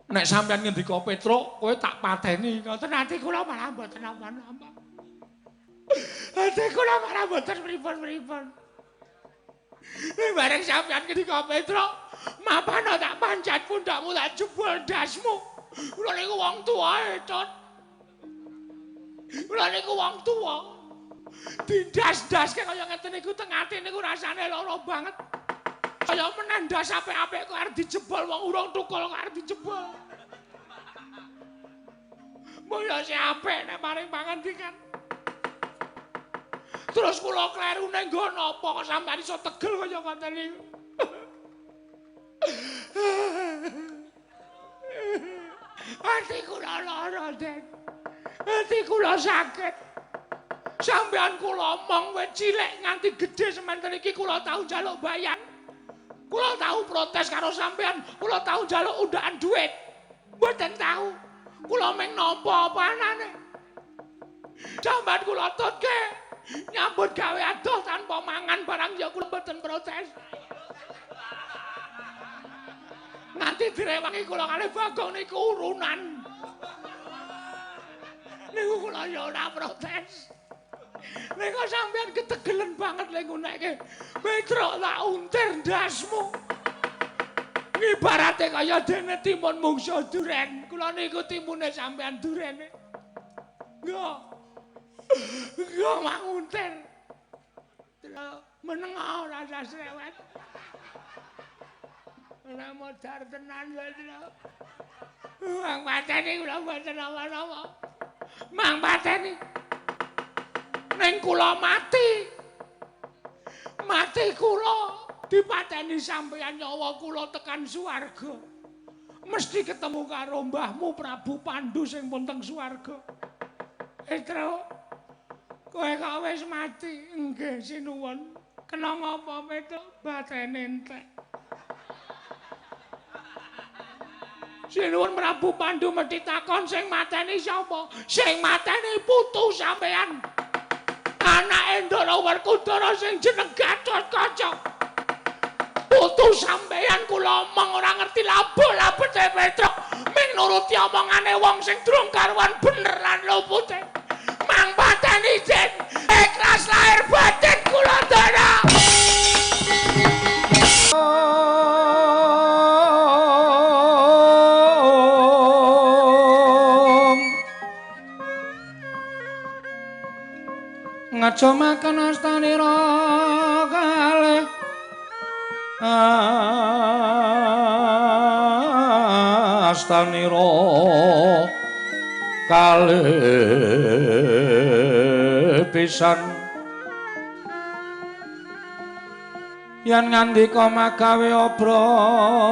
Nek sampeyan ngendika Petruk, kowe tak pateni. Ngoten ati kula malah mboten napa-napa. Ati kula malah mboten pripun-pripun. Nek bareng sampeyan ngendika Petruk, mapana tak panjat pundakmu tak jebol dasmu. Kula niku wong tuwae, Cot. Kula niku wong tuwa. Dindas-daske kaya ngeten niku teng ati niku rasane lara banget. Kaya menendas apik-apik kok arep dijebol wong urung tukul kok arep dijebol. Mulya si apik nek maring pangandikan. Terus kula klerune nggo napa kok sampeyan iso tegel kaya ngoten niku. Ati kula lara, Den. Ati kula sakit. Sampeyan kula omong wit cilik nganti gedhe sementen iki kula tau njaluk bayan. Kula tau protes karo sampeyan, kula tau njaluk undakan dhuwit. Mboten tau. Kula mung nampa apa anane. Sampeyan kula tutke nyambut gawe adoh tanpa mangan barang ya kula mboten protes. Nanti direwangi kula kalih Bagong niku urunan. Niku kula ya ora protes. Nek sampeyan ketegelen banget lek ngunekke Petruk tak untir ndasmu. Ibarate kaya dene timun mungsuh duren. Kula niku timune sampeyan durene. Nggih mak untir. Meneng ora sasrewet. Ora modar tenan lho, Tru. Mang pateni kula mboten apa-apa. Mang pateni. Ning kula mati. Mati kula dipateni sampeyan nyawa kula tekan swarga. Mesti ketemu karo mbahmu Prabu Pandhu sing pun teng swarga. Tru, kowe kok wis mati? Nggih, sinuwun. Kena ngapa Petruk? Batene entek. Sinuwun Prabu Pandhu mesti takon sing mateni sapa? Sing mateni putu sampeyan. Anake Ndara Werkudara sing jeneng Gatotkaca. Putu sampeyan kula omong ora ngerti labete Petruk. Ming nuruti omongane wong sing durung karuan bener lan lupute. Mang pateni Den, ikhlas lahir batin kula Ndara. Ngaja makan astanira kalih astanira kalih pisan yen ngandika magawe obranta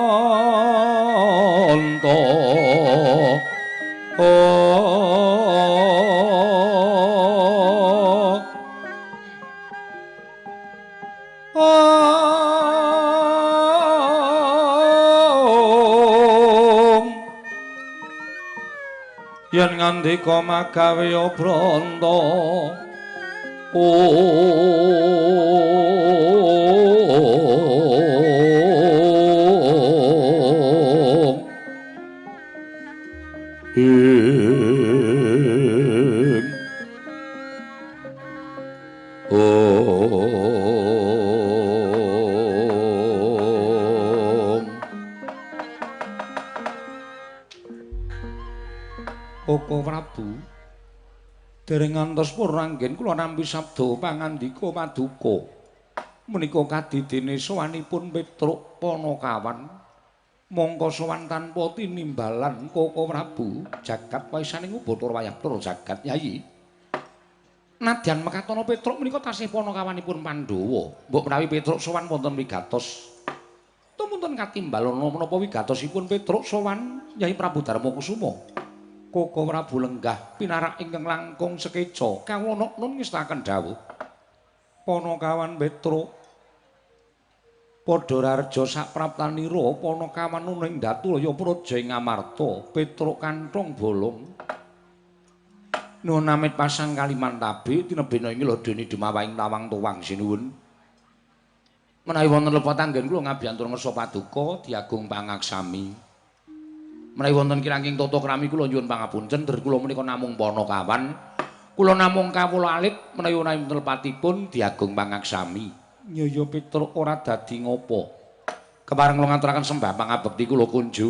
yen ngandika magawe obranta Koko Prabu dereng ngantos puranggen kula nampi sabda pangandika paduka menika kadidene sowanipun Petruk Panakawan mongko sowan tanpa tinimbalan Koko Prabu jagat waisaning Bathara Wayapura jagat Yayi nadyan mekatono Petruk menika tasih Panakawanipun Pandhawa mbok menawi Petruk sowan wonten wigatos tumunten katimbalana menapa wigatosipun Petruk sowan Yai Prabu Darmakusuma Koko Prabu lenggah pinarak ingkang langkung sekeca kawula nun ngestaken dawuh Panakawan Petruk padha raja sapraptanira Panakawan nuning Datulaya Praja ing Amarta Petruk kanthong bolong nuwun amit pasang Kalimantabe tinebena ing ladene Demawahing Tawang Tuwang sinuwun menawi wonten lepat anggen kula ngabiyantur ngersa paduka diagung pangaksami Menawi wonten kiranging tata krami kula nyuwun pangapunten, der kula menika namung Panakawan. Kula namung kawula alit menawi menawi telepatipun diagung pangaksami. Ya Petruk ora dadi ngopo. Kepareng kula ngaturaken sembah pangabekti kula kunju.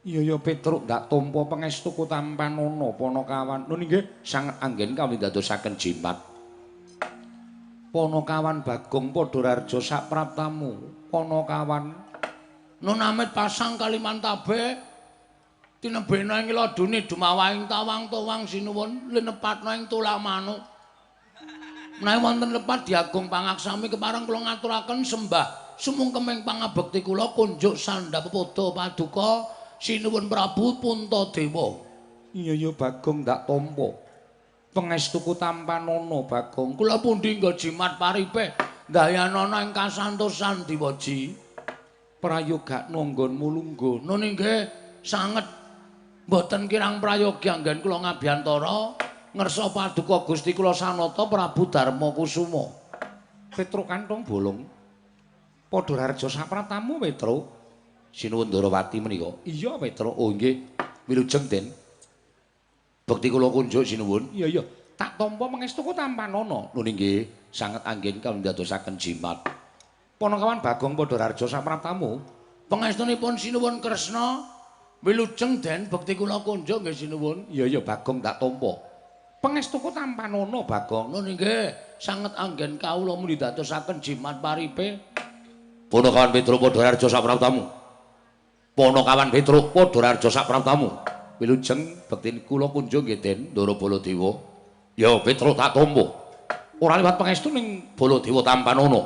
Ya Petruk ndak tampa pangestuku Tampanana Panakawan. Nun nggih sanget anggen kami dadosaken jimat. Panakawan Bagong Padararja sapraptamu. Panakawan nun amit pasang Kalimantabe. Tinebena ing ladune dumawahing tawang-tawang sinuwun linepatna ing tulamanu. Menawi wonten lepat diagung pangaksami kepareng kula ngaturaken sembah sumungkeming pangabekti kula kunjuk sandhap pada paduka sinuwun Prabu Puntadewa. Iya Bagong ndak tampa. Pangestuku Tampanana Bagong. Kula pundi nggo jimat paripe dayanana ing kasantosan Diwaji. Prayoga nanggon mulungga. Nun inggih sanget mboten kirang prayogi anggen kula ngabiyantara ngersa paduka Gusti kula Sanata Prabu Darmakusuma. Petruk kantong bolong. Padararja sapratamu Petruk. Sinuwun Ndarawati menika. Iya Petruk. Oh nggih. Wilujeng Den. Bekti kula kunjuk sinuwun. Iya. Tak tampa pangestuku Tampanana. Nun inggih sanget anggen kawula ndadosaken jimat. Panakawan Bagong Padararja sapratamu. Pangestunipun sinuwun Kresna. Wilujeng Den bekti kula kunjuk nggih sinuwun. Iya Bagong tak tampa. Pangestuku Tampanana Bagong. Nun nggih sanget anggen kawula muli dadosaken jimat paripe. Panakawan Petruk Padararja sapraptamu. Panakawan Petruk Padararja sapraptamu. Wilujeng bekti kula kunjuk nggih Den Ndara Baladewa. Ya Petruk tak tampa. Ora liwat pangestu ning Baladewa Tampanana.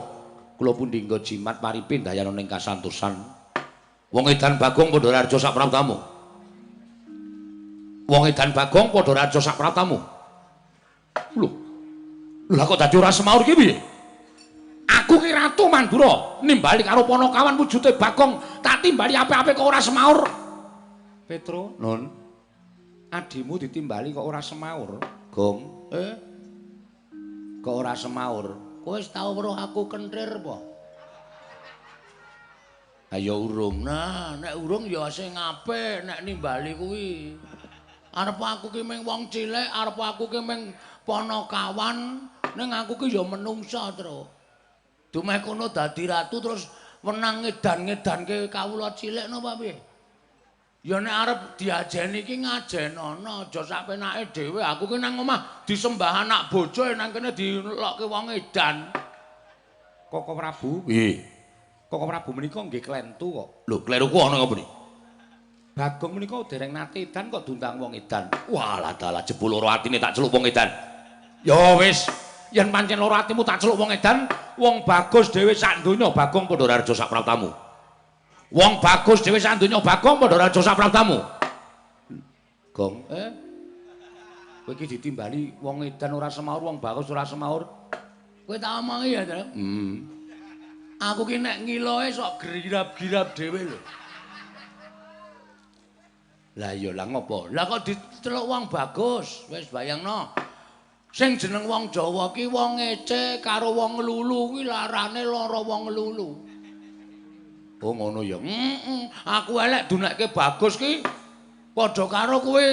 Kula pundi nggo jimat paripe dayana ning kasantosan. Wong edan Bagong Padararja sapraptamu. Wong edan Bagong Padararja sapraptamu. Lho. Lah kok dadi ora semaur ki piye? Aku ki Ratu Mandura, nimbali karo Panakawan wujude Bagong, tak timbali apik-apik kok ora semaur. Petro, Nun. Adimu ditimbali kok ora semaur, Gong. Kok ora semaur? Kowe wis tau weruh aku kentrir apa? Ayo urung. Nah, nek urung ya sing apik nek nimbali kuwi. Arep aku ki mung wong cilik, arep aku ki mung Panakawan, ning aku ki ya menungsa, Tru. Dumeh kono dadi ratu terus wenang ngedan-ngedanke kawula cilik napa piye? Ya nek arep diajeni ki ngajenono, aja sak penake dhewe. Aku ki nang omah disembah anak bojo nang kene dilokke wong edan. Koko Prabu? Piye? Koko Prabu menika nggih klentu kok. Lho, kleruku ana ngapa niki? Bagong menika dereng nate edan kok diundang wong edan. Walah dalah jebul loro atine tak celuk wong edan. Ya wis, yen pancen loro atimu tak celuk wong edan, wong Bagus dhewe sak donya Bagong Padararja sapraptamu. Wong Bagus dhewe sak donya Bagong Padararja sapraptamu. Gong, kowe iki ditimbali wong edan ora semaur, wong Bagus ora semaur. Kowe tak omongi ya, Tru? Aku ki nek ngiloe sok girab-girab dhewe lho. Lah iya lah ngopo? Lah kok diceluk wong Bagus, wis bayangno. Sing jeneng wong Jawa ki wong ece karo wong lulu kuwi larane lara wong lulu. Oh ngono ya. Aku elek dunekke Bagus ki padha karo kowe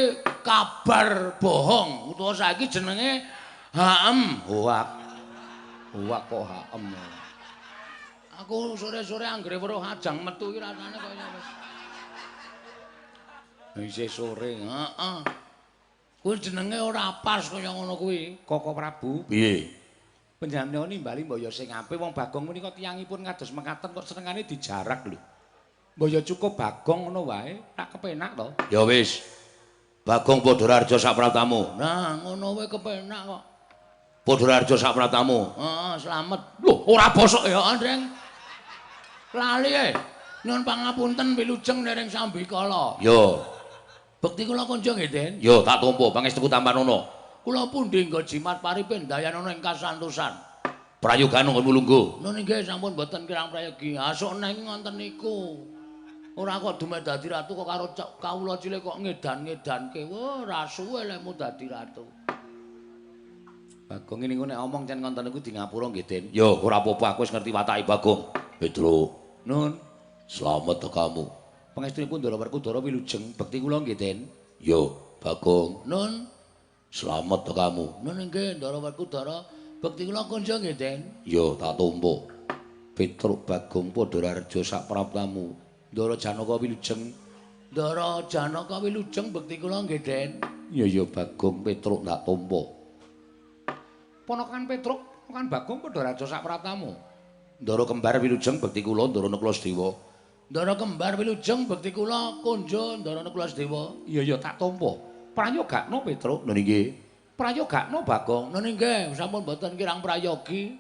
kabar bohong utawa saiki jenenge haem. Hoak kok haem. Aku sore-sore anggere weruh ajang metu iki rasane kaya wis. Isih sore, heeh. Kuwi jenenge ora pas kaya ngono kuwi. Koko Prabu. Piye? Panjenengan nimbali mbaya sing apik wong Bagong menika tiyangipun kados mekaten kok senengane dijarak lho. Mbaya cukup Bagong ngono wae, tak kepenak to. Ya wis. Bagong Padararja sapraptamu. Nah, ngono wae kepenak kok. Padararja sapraptamu. Heeh, slamet. Lho, ora bosok ya, Ndreng. Lali nyuwun pangapunten wilujeng dereng sambikala. Yo. Bekti kula kunjuk nggih, Den. Yo, tak tampa pangestuku Tampanana. Kula pundi nggo jimat paripe dayanana ing kasantosan. Prayoga nanggon mulungga. Nun nggih sampun boten kirang prayogi. Asuk neng ngonten niku. Ora kok dumeh dadi ratu kok karo kawula cilik kok ngedan-ngedanke. Wah, ra suwe lemu dadi ratu. Bagong niku nek omong cen ngonten niku di ngapura nggih, Den. Yo, ora apa-apa aku wis ngerti watake Bagong. Petruk. Nun, slamet kamu. Pangestunipun Ndara Werkudara wilujeng bekti kula nggih, Den. Yo, Bagong. Nun. Selamat to kamu. Nun nggih Ndara Werkudara bekti kula konja nggih, Den. Yo, tak tumpuk. Petruk Bagong padha rareja sak praptamu. Ndara Janaka wilujeng. Ndara Janaka wilujeng bekti kula nggih, Den. Ya Bagong Petruk tak tumpuk. Ponokan Petruk kan Bagong padha rareja sak praptamu. Ndara kembar wilujeng bekti kula Ndara Naklasdewa. Ndara kembar wilujeng bekti kula konja Ndara Naklasdewa. Iya tak tampa. Prayogakna Petruk. Lha nggih. Prayogakna Bagong. Lha nggih, sampun boten kirang prayogi.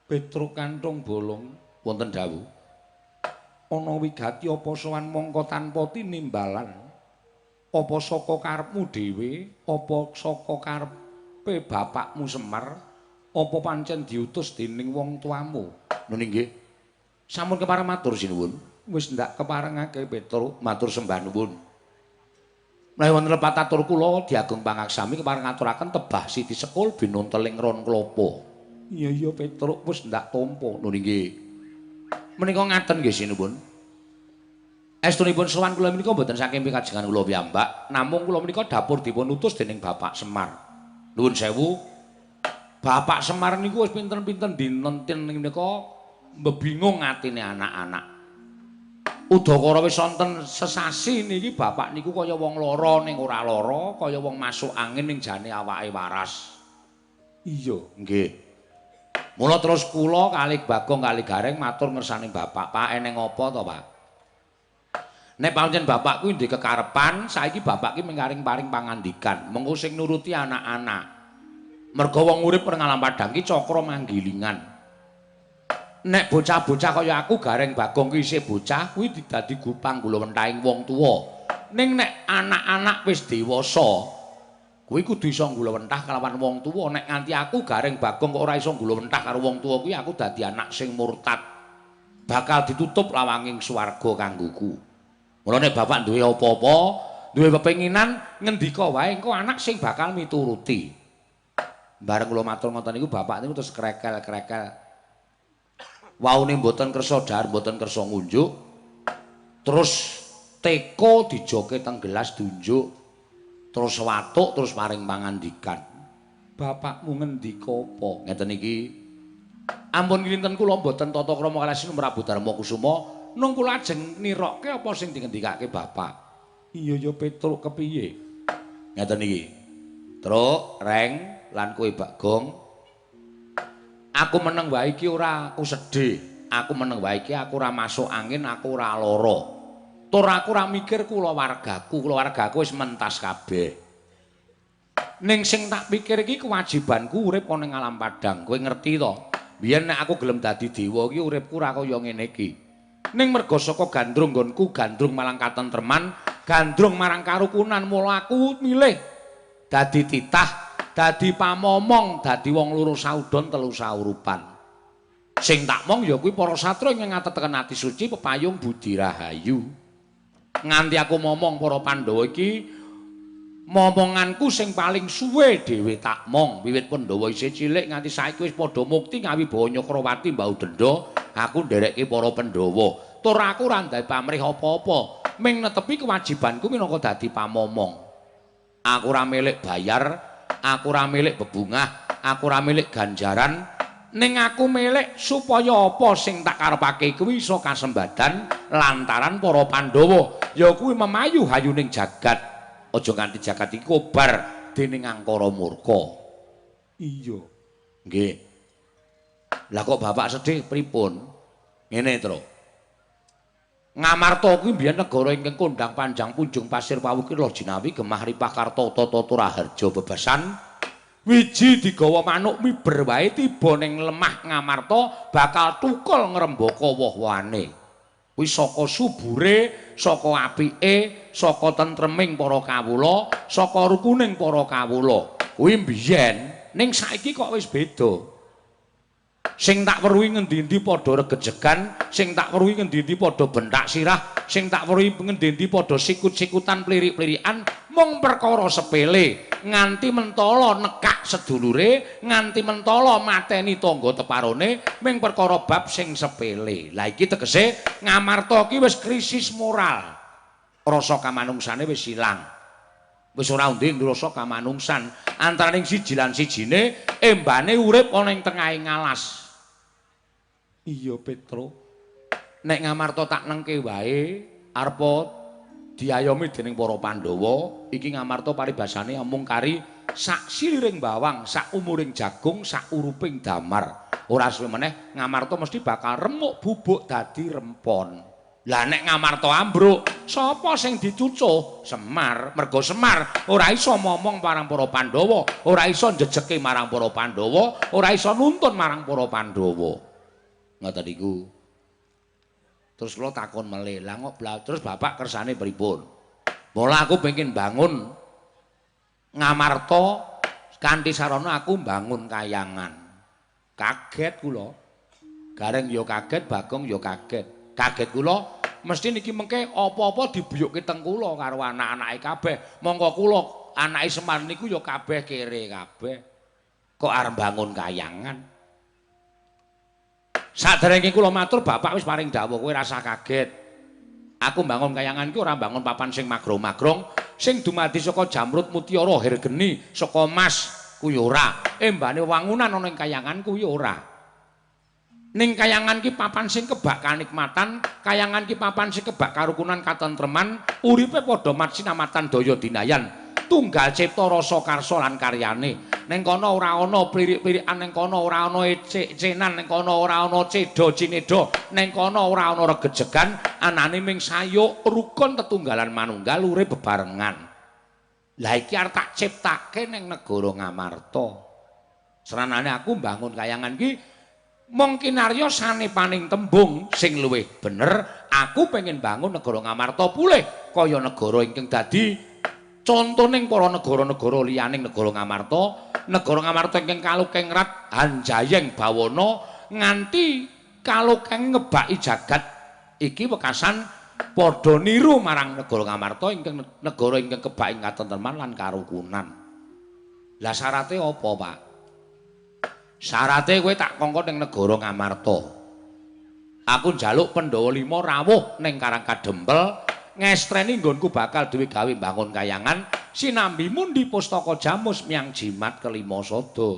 Petruk kanthong bolong wonten dawuh. Ana wigati apa sowan mongko tanpa tinimbalan? Apa saka karepmu dhewe? Apa saka karepe bapakmu Semar? Apa pancen diutus dening wong tuamu? Lha nggih. Sampun kepareng matur sinuwun. Wis ndak keparengake Petruk matur sembah nuwun. Menawi wonten lepatatur kula Diageng Pangaksami kepareng ngaturaken tebah Siti Sekul binunteling ron klapa. Iya Petruk wis ndak tampa. Lho nggih. Menika ngaten nggih sinuwun. Estunipun sowan kula menika mboten saking pikajengan kula piyambak, namung kula menika dapur dipun utus dening Bapak Semar. Nuwun sewu. Bapak Semar niku wis pinten-pinten dinten menika mbebingung atine anak-anak. Udakara wis wonten sesasi niki bapak niku kaya wong lara ning ora lara, kaya wong masuk angin ning jane awake waras. Iya, nggih. Mula terus kula kalih Bagong kalih Gareng matur ngersani bapak, "Pak eneng apa to, Pak?" Nek pancen bapak kuwi ndek kekarepan, saiki bapak ki paring pangandikan, mengko sing nuruti anak-anak. Merga wong urip ning alam padang ki cakra manggilingan. Nek bocah-bocah kaya aku Gareng Bagong ki isih bocah kuwi dadi gupang gula wentahing wong tuwa. Ning nek anak-anak wis dewasa kuwi kudu iso gula wentah kalawan wong tuwa. Nek nganti aku Gareng Bagong kok ora iso gula wentah karo wong tuwa kuwi aku dadi anak sing murtad. Bakal ditutup lawanging swarga kanggoku. Mula nek bapak duwe apa-apa, duwe pepenginan ngendika wae engko anak sing bakal mituruti. Bareng kula matur ngoten niku bapak niku terus krekel-krekel. Waune mboten kersa dhahar, mboten kersa ngunjuk. Terus teko dijoke teng gelas dunjuk. Terus watuk terus maring pangandikan. Bapakmu ngendika apa? Ngeten iki. Ampun kinten kula mboten tata krama kalih Sinum Prabu Darmakusuma, nung kula ajeng nirokke apa sing dingendikake bapak. Iya ya Petruk kepiye? Ngeten iki. Truk, Reng lan kowe Bagong. Aku meneng wae iki ora aku sedih. Aku meneng wae iki aku ora masuk angin, aku ora lara. Tur aku ora mikir kulawargaku wis mentas kabeh. Ning sing tak pikir iki kewajibanku urip ana ning alam padang. Kowe ngerti to? Biyen nek aku gelem dadi dewa iki uripku ora kaya ngene iki. Ning merga saka gandrung nggonku, gandrung marang katentreman, gandrung marang karukunan, mula aku milih dadi titah. Dadi pamomong, dadi wong loro saudon telu saurupan. Sing tak mong ya kuwi para satra ing ngateteken ati suci pepayung budi rahayu. Nganti aku momong para Pandhawa iki momonganku sing paling suwe dhewe tak mong. Wiwit Pandhawa isih cilik nganti saiki wis padha mukti ngawibawa Nyakrawati mbau denda, aku nderekke para Pandhawa. Tur aku ora ndang pamrih apa-apa, ming netepi kewajibanku minangka dadi pamomong. Aku ora milik bayar. Aku ora milik bebungah, aku ora milik ganjaran, ning aku milik supaya apa sing tak karepake kuwi iso kasembadan lantaran para Pandhawa. Ya kuwi memayu hayuning jagat. Aja nganti jagat iki kobar dening angkara murka. Iya. Nggih. Lah kok bapak sedih pripun? Ngene, Tru. Ngamarta kuwi biyen negara ingkang kondang panjang punjung pasir pawukir lo jinawi gemah ripah karta tata turaharja bebasan wiji digawa manuk miber wae tiba ning lemah Ngamarta bakal tukul ngrembaka woh-wohane kuwi saka subure saka apike saka tentreming para kawula saka rukuning para kawula kuwi biyen ning saiki kok wis beda Sing tak weruhi ngendi-endi padha regejegan, sing tak weruhi ngendi-endi padha bentak sirah, sing tak weruhi ngendi-endi padha sikut-sikutan plirik-plirikan, mung perkara sepele, nganti mentala nekak sedulure, nganti mentala mateni tangga teparone, ming perkara bab sing sepele. Lah iki tegese Ngamarta iki wis krisis moral. Rasa kamanungsane wis ilang. Wis ora undi ngrasa kamanungsan. Antaraning siji lan sijine embane urip ana ing tengahing alas. Iya Petro. Nek Ngamarta tak nengke wae arepa diayomi dening para Pandhawa, iki Ngamarta paribasane amung kari sak siliring bawang, sak umuring jagung, sak uruping damar. Ora suwe meneh Ngamarta mesti bakal remuk bubuk dadi rempon. Lah nek Ngamarta ambruk, sapa sing dicucuh? Semar. Mergo Semar ora iso momong marang para Pandhawa, ora iso njejeke marang para Pandhawa, ora iso nuntun marang para Pandhawa. Ngoten niku. Terus kula takon melih, lah kok terus Bapak kersane pripun? Mula aku pengin bangun Ngamarta kanthi sarana aku bangun kayangan. Kaget kula. Gareng ya kaget, Bagong ya kaget. Kaget kula mesti niki mengke apa-apa dibuyukke teng kula karo anak-anake kabeh. Monggo kula anake Semar niku ya kabeh kere kabeh. Kok arep bangun kayangan? Saderenge kula matur Bapak wis paring dawuh kowe rasa kaget. Aku bangun kayangan ki ora bangun papan sing magrong-magrong, sing dumadi saka jamrut mutiara hergeni, saka emas kuwi ora. Embane wangunan ana ing kayangan kuwi ora. Ning kayangan ki papan sing kebak kanikmatan, kayangan ki papan sing kebak karukunan katentreman, uripe padha matsinamatan daya dinayan. Tunggal cipta rasa karsa lan karyane. Ning kono ora ana plirik-plirikan, ning kono ora ana ecek-ecenan, ning kono ora ana cedha cinedha, ning kono ora ana regejegan, anane ming sayuk rukun tetunggalan manunggal urip bebarengan. Lah iki arep tak ciptake ning negara Ngamarta. Seranane aku mbangun kayangan ki mung kinarya sanepaning tembung sing luwih bener, aku pengen bangun negara Ngamarta pulih kaya negara ingkang dadi contoning para negara-negara liyaning negara Ngamarta ingkang kalukeng rat hanjayeng bawana nganti kalukeng ngebaki jagat iki wekasan padha niru marang negara Ngamarta ingkang negara ingkang kebak ing katentreman lan karukunan. Lah syarate apa, Pak? Syarate kowe tak kongkon ning negara Ngamarta. Aku njaluk Pandhawa 5 rawuh ning Karang Kadempel. Ngestreni nggonku bakal duwe gawe bangun kayangan sinambi mundi pustaka jamus miyang jimat kelima sada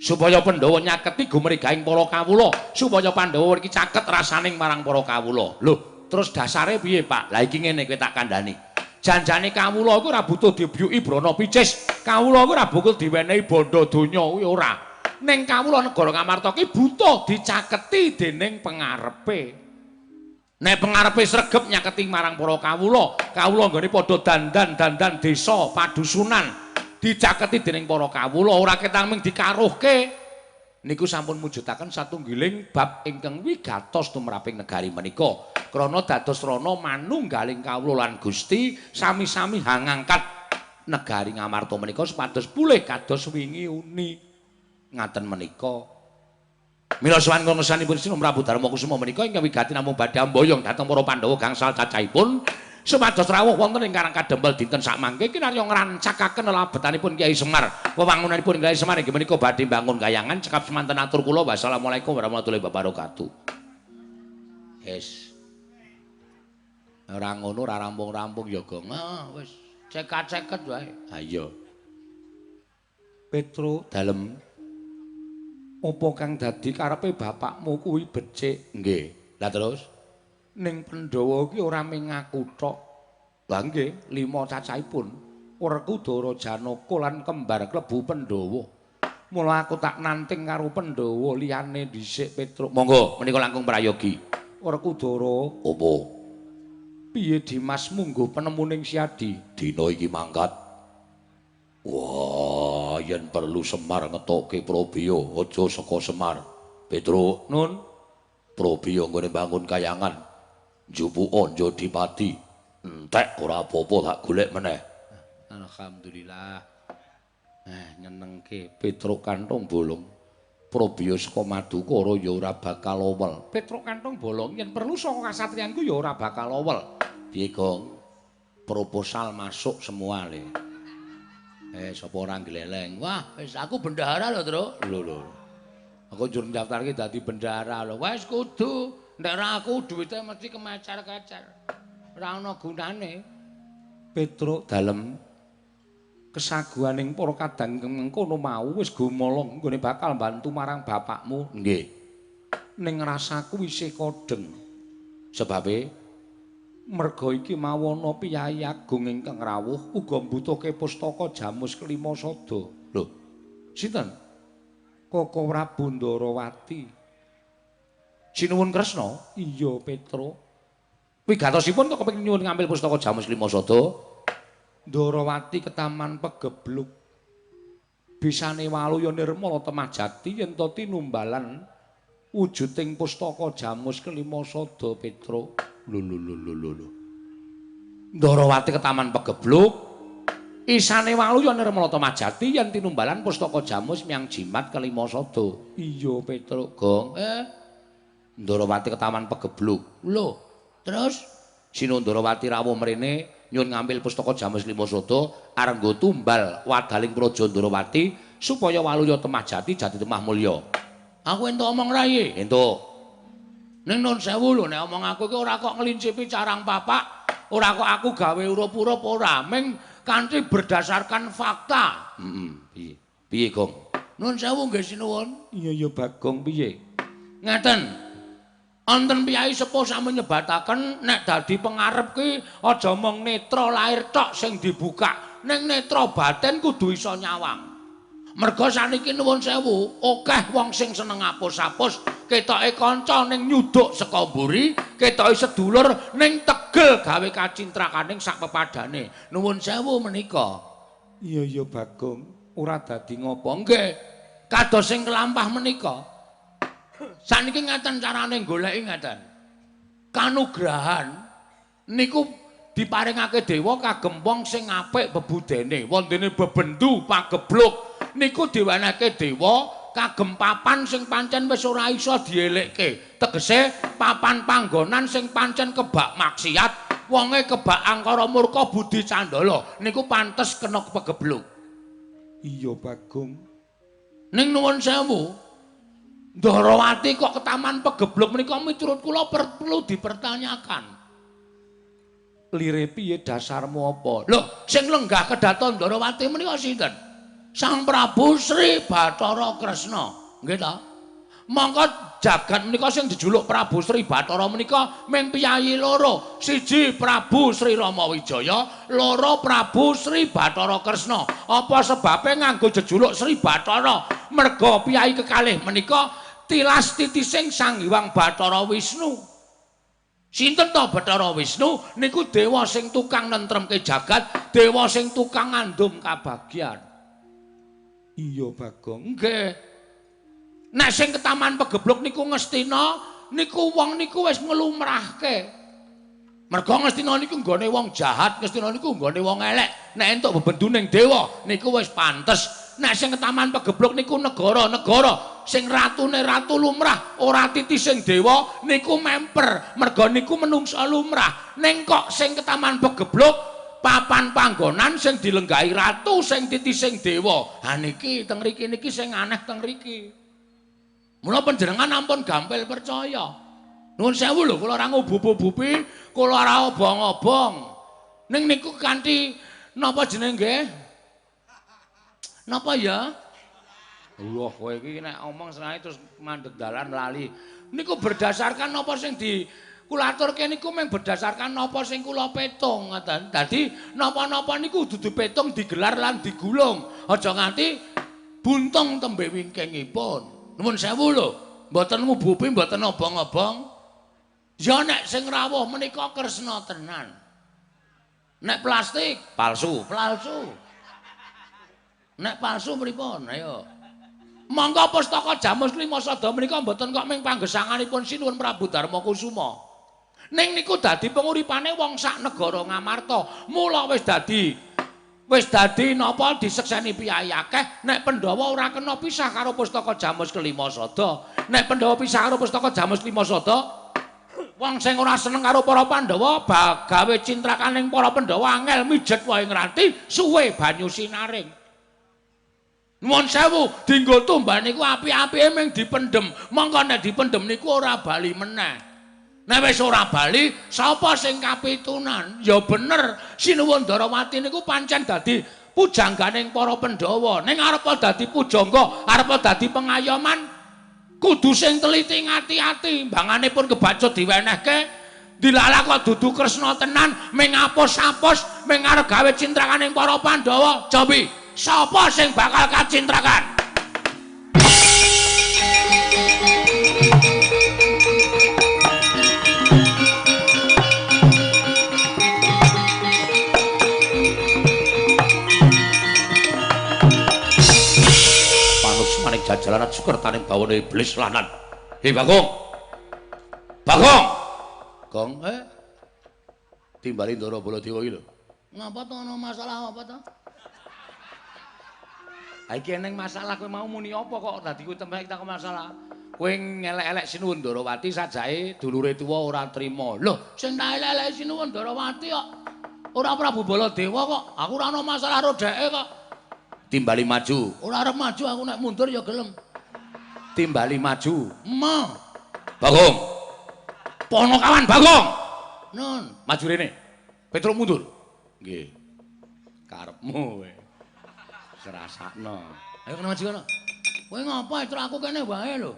supaya Pandhawa nyaketi gumrigaing para kawula, supaya Pandhawa iki caket rasaning marang para kawula. Lho, terus dasare piye, Pak? Lah iki ngene kowe tak kandhani. Janjane kawula iku ora butuh dibuyuki brana picis, kawula iku ora bakal diwenehi bondo donya kuwi ora. Ning kawula negara Ngamarta iki butuh dicaketi dening pengarepe. Nek pengarepe sregep nyaketi marang para kawula, kawula nggone padha dandan desa padusunan dicaketi dening para kawula ora ketang ming dikaruhke. Niku sampun mujudaken satunggiling bab ingkang wigatos tumraping negari menika. Krana dados rana manunggaling kawula lan Gusti sami-sami hangangkat negari Ngamarta menika supados pulih kados wingi uni. Ngaten menika. Mila sowan kongsanipun Sri Prabu Darmakusuma menika ingkang wigati namung badhe mboyong dhateng para Pandhawa gangsal cacahipun supados rawuh wonten ing Karang Kadempel dinten sakmangke kinarya ngrancakaken lelabetanipun Kyai Semar. Wewangunanipun Kyai Semar inggih menika badhe bangun kayangan cekap semanten atur kula wassalamualaikum warahmatullahi wabarakatuh. Yes. Ora ngono ora rampung-rampung ya, Gong. Wis cekat-ceket wae. Ha iya. Petro dalem apa kang dadi karepe bapakmu kuwi becik? Nggih. Lah terus ning Pandhawa ki ora mung aku tok. Lah nggih, 5 cacahipun Werkudara, Janaka lan kembar klebu Pandhawa. Mula aku tak nanting karo Pandhawa liyane dhisik Petro. Monggo menika langkung prayogi. Werkudara, apa? Piye Dimas mungguh penemuning Siadi? Dina iki mangkat. Wah, yen perlu Semar ngetokke Prabiya, aja saka Semar. Petro, nun. Prabiya nggone bangun kayangan. Njupuka Njodipati. Entek ora apa-apa tak golek meneh. Alhamdulillah. Nyenengke Petro kantong bolong. Prabiya saka Madukara ya ora bakal owel. Petruk kantong bolong yen perlu saka kasatriyanku ya ora bakal owel. Piye, Gong? Proposal masuk semua le. Sapa ora gleleng. Wah, wis aku bendahara lho, Truk. Lho. Aku njur ndaftarke dadi bendahara lho. Wis kudu. Nek ora aku duwite mesti kemecar-kecer. Ora ana gunane. Petruk dalem kesaguhaning para kadang mengkono mau wis gumolong nggone bakal bantu marang bapakmu. Nggih. Ning rasaku isih kodeng. Sebabe merga iki mawana Piyai Agung ingkang rawuh uga mbutuhke pustaka Jamus Kelima Sada. Lho, sinten? Koko Prabu Ndarawati. Sinuwun Kresna? Iya, Petruk. Wigatosipun kok kepengin nyuwun ngambil pustaka Jamus Kelima Sada? Ndarawati ketaman pegebluk. Bisane waluya nirmala temajati yen to tinumbalan wujuding pustaka Jamus Kelima Sada, Petruk. Lho. Ndarawati ketaman pegebluk. Isane waluya nirmala temajati yen tinumbalan pustaka Jamus miang jimat Kelima Sada. Iya, Petruk, Gong. Ndarawati ketaman pegebluk. Lho, terus Sinuwun Ndarawati rawuh mrene nyuwun ngambil pustaka Jamus Kelima Sada arep nggo tumbal wadaling Praja Ndarawati supaya waluya temajati jati temah mulya. Aku entuk omong rayi, entuk. Ning nun sewu lho nek omong aku iki ora kok ngelincipi carang papak, ora kok aku gawe urup-urup ora, ming kanthi berdasarkan fakta. Piye? Piye, Gong? Nun sewu nggih sinuwun. Iya, Bagong, piye? Ngeten. Wonten piyai sepuh sami nyebataken nek dadi pengarep ki aja mung netra lair tok sing dibuka, ning netra batin kudu iso nyawang. Merga saniki nuwun sewu, akeh wong sing seneng apus-apus, ketoke kanca ning nyuduk saka mburi, ketoke sedulur ning tegel gawe kacintrakaning sak pepadane. Nuwun sewu menika. Iya, Bagong, ora dadi ngopo. Nggih, kados sing kelampah menika. Saniki ngaten carane goleki ngaten. Kanugrahan niku diparingake dewa kagem wong sing apik bebudene, wondene bebendu pagebluk. Niku diwenehke dewa kagem papan sing pancen wis ora iso dielekke. Tegese papan panggonan sing pancen kebak maksiat, wonge kebak angkara murka budi candala. Niku pantes kena pegebluk. Iya, Bagong. Ning nuwun sewu, Ndarawati kok ketaman pegebluk menika miturut kula perlu dipertanyakan. Lire piye dasarmu apa? Lho, sing lenggah kedaton Ndarawati menika sinten? Sang Prabu Sri Bathara Kresna, nggih ta? Mongko jagat menika sing dijuluk Prabu Sri Bathara menika mung piyayi loro. Siji Prabu Sri Ramawijaya, loro Prabu Sri Bathara Kresna. Apa sebabe nganggo jejuluk Sri Bathara? Merga piyayi kekalih menika tilas titising Sang Hyang Bathara Wisnu. Sinten to Bathara Wisnu? Niku dewa sing tukang nentremke jagat, dewa sing tukang ngandum kabagyan. Iya, Bagong. Nggih. Nek sing ketaman pegebluk niku Ngastina, niku wong niku wis nglumrahke. Merga Ngastina niku nggone wong jahat, Ngastina niku nggone wong elek. Nek entuk bebenduning dewa niku wis pantes. Nek sing ketaman pegebluk niku negara-negara sing ratune ratu lumrah, ora titising dewa niku memper. Merga niku menungsa lumrah. Ning kok sing ketaman pegebluk papan panggonan sing dilenggahi ratu sing titising dewa. Ha niki teng mriki niki sing aneh teng mriki. Mula panjenengan ampun gampil percaya. Nuwun sewu lho kula ora ngubu-ubupi, kula ora obong-obong. Ning niku kanthi napa jenenge nggih? Napa ya? Allah kowe iki nek omong sengae terus mandeg dalan lali. Niku berdasarkan napa sing di kula aturke niku mung berdasarkan napa sing kula petung ngoten. Dadi napa-napa niku dudu petung digelar lan digulung. Aja nganti buntung tembe wingkingipun. Nuwun sewu lho, mboten ngubupi, mboten obong-obong. Ya nek sing rawuh menika Kresna tenan. Nek plastik palsu. Nek palsu pripun? Ayo. Monggo pustaka Jamus Kelima Sada menika mboten kok ming panggesanganipun Sinuwun Prabu Darmakusuma. Ning niku dadi penguripane wong sak negara Ngamarta. Mula wis dadi Wis dadi napa disekseni piyai akeh nek Pandhawa ora kena pisah karo pustaka Jamus Kelima Sada. Nek Pandhawa pisah karo pustaka Jamus Kelima Sada, wong sing ora seneng karo para Pandhawa gawe cintrakaning para Pandhawa angel mijet wae ngranti suwe banyu sinaring. Nuwun sewu, dienggo tumbal niku api-apike mung dipendhem. Mongko nek dipendhem niku ora bali meneh. Nek wis ora bali, sapa sing kapitunan? Ya bener, Sinuwun Darawati niku pancen dadi pujangganing para Pandhawa. Ning arep dadi pujangga, arep dadi pengayoman, kudu sing teliti ngati-ati. Mbanganipun kebacut diwenehke, dilalak kok dudu Kresna tenan, ming apus-apus, ming arep gawe cintrakaning para Pandhawa. Jambi, sapa sing bakal kacintrakan? Maning jajalan sukertaning bawane iblis lanan. Hei Bagong. Bagong. Gong, timbali Ndara Baladewa iki lho. Ngapa to ana masalah apa to? Ha iki eneng masalah kowe mau muni apa kok dadi kowe tembak tak masalah. Kowe ngelek-elek Sinuwun Darawati sajae dulure tuwa ora trima. Lho, sing tak elek-elek Sinuwun Darawati kok ora Prabu Baladewa kok. Aku ora ana masalah karo dheke kok. Timbali maju. Ora arep maju aku nek mundur ya gelem. Timbali maju. Mo. Bagong. Ponokawan Bagong. Nun, maju rene. Petruk mundur. Nggih. Karepmu kowe. Serasakno. Ayo kena maju kono. Kowe ngapa Petruk aku kene wae lho.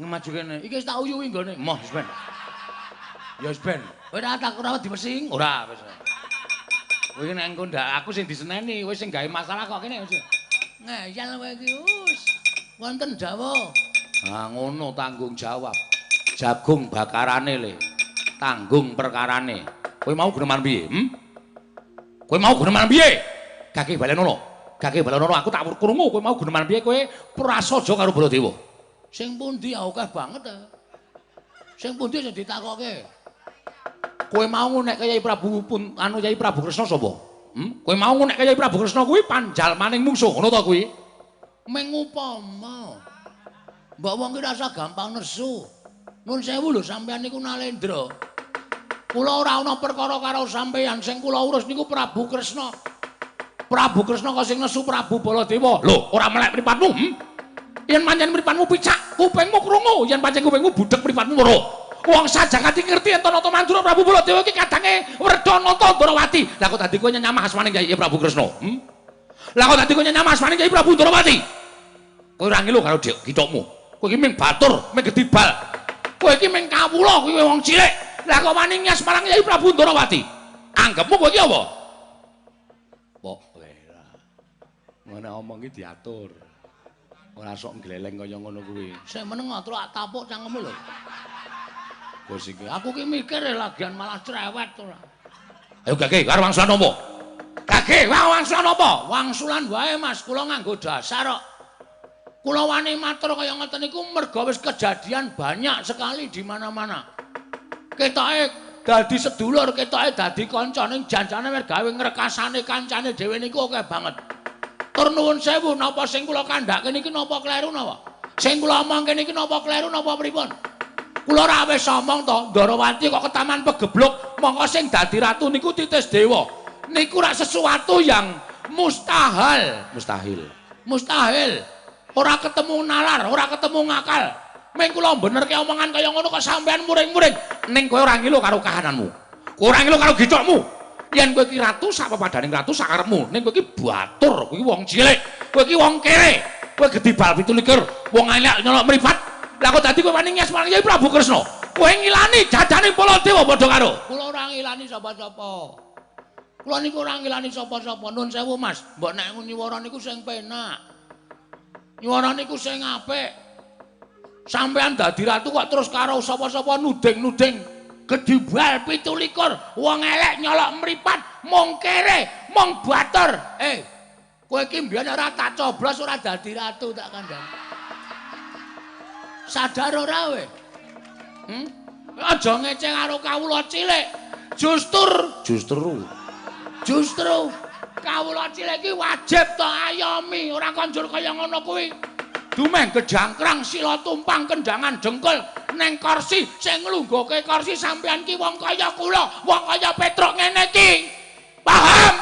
Maju kene. Iki wis tak uyuhi nggone. Moh wis ben. Ya wis ben. Kowe ora tak ora dimesing. Ora wis. Kowe nek engko ndak aku sing diseneni, kowe sing gawe masalah kok kene wis. Ngeyel kowe iki wis. Wonten Jawa. Ah ngono tanggung jawab. Jagung bakarane le. Tanggung perkarane. Kowe mau guneman piye? Kowe mau guneman piye? Gage balenono. Gage balenono aku tak krungu kowe mau guneman piye kowe prasaja karo Baladewa. Sing pundi akeh banget ta. Sing pundi sing ditakokke? Kowe mau nek Kyai Prabu Kyai Prabu Kresna sapa? Kowe mau nek Kyai Prabu Kresna kuwi panjalmaning mungsuh, ngono to kuwi? Ming upama. Mbok wong ki rasa gampang nesu. Nuwun sewu lho sampeyan niku Nalendra. Kula ora ana perkara karo sampeyan, sing kula urus niku Prabu Kresna. Prabu Kresna kok sing nesu Prabu Baladewa. Lho, ora melek mripatmu? Yen pancen mripatmu picak, kupingmu krungu, yen pancen kupingmu budhek mripatmu weruh. Wong sajagat iki ngerti yen Tanata Mandura Prabu Baladewa iki kadange Werdanata Ndarawati. Lah kok dadi kowe nyamah asmane Kyai Prabu Kresna? Lah kok dadi kowe nyamah asmane Kyai Prabu Ndarawati? Kowe ora ngilu karo githokmu. Kowe iki ming batur, ming gedibal. Kowe iki ming kawula, kowe wong cilik. Lah kok wani nyas marang Kyai Prabu Ndarawati? Anggepmu kowe iki apa? Pok kowe ora. Ngene omong iki diatur. Ora sok gleleng kaya ngono kuwi. Sik meneng atur tapuk cangkemmu lho. Bos iki aku ki mikir lagian malah cerewet to. Ayo Gage, karo wangsulan apa? Gage, wangsulan apa? Wangsulan wae Mas, kula nganggo dasar kok. Kula wani matur kaya ngoten niku merga wis kejadian banyak sekali di mana-mana. Ketoke dadi sedulur, ketoke dadi kanca ning janjane wis gawe ngrekasane kancane dhewe niku akeh banget. Tur nuwun sewu napa sing kula kandhake niki napa kleru napa? Sing kula omongke niki napa kleru napa pripun? Kula ora wis omong to, Ndarawati kok ketaman pegeblok, mongko sing dadi ratu niku titis dewa. Niku rak sesuatu yang mustahil. Mustahil. Ora ketemu nalar, ora ketemu ngakal. Ming kula benerke omongan kaya ngono kok sampean muring-muring. Ning kowe ora ngilu karo kahananmu. Kowe ora ngilu karo githokmu. Yen kowe iki ratu sak pepadaning ratu sakarepmu. Ning kowe iki batur, kowe iki wong cilik, kowe iki wong kere. Kowe gedibal 17, wong elek nyolok mripat. Lah kok dadi kowe wani nyes marang Kyai Prabu Kresna? Kowe ngilani jajane Baladewa padha karo. Kula ora ngilani sapa-sapa. Kula niku ora ngilani sapa-sapa. Nuwun sewu Mas, mbok nek nyuwara niku sing penak. Nyuwara niku sing apik. Sampeyan dadi ratu kok terus karo sapa-sapa nuding-nuding. Gedibal 17, wong elek nyolok mripat, mung kere, mung batur. Kowe iki mbiyen ora tak coblos ora dadi ratu tak kandhani. Sadar ora kowe? Aja ngeceng karo kawula cilik. Justru kawula cilik iki wajib to ayomi, ora konjur kaya ngono kuwi. Dumeng gedangkrang sila tumpang kendangan jengkul neng kursi sing nglungguhke kursi sampean ki wong kaya kula, wong kaya Petruk ngene iki. Paham?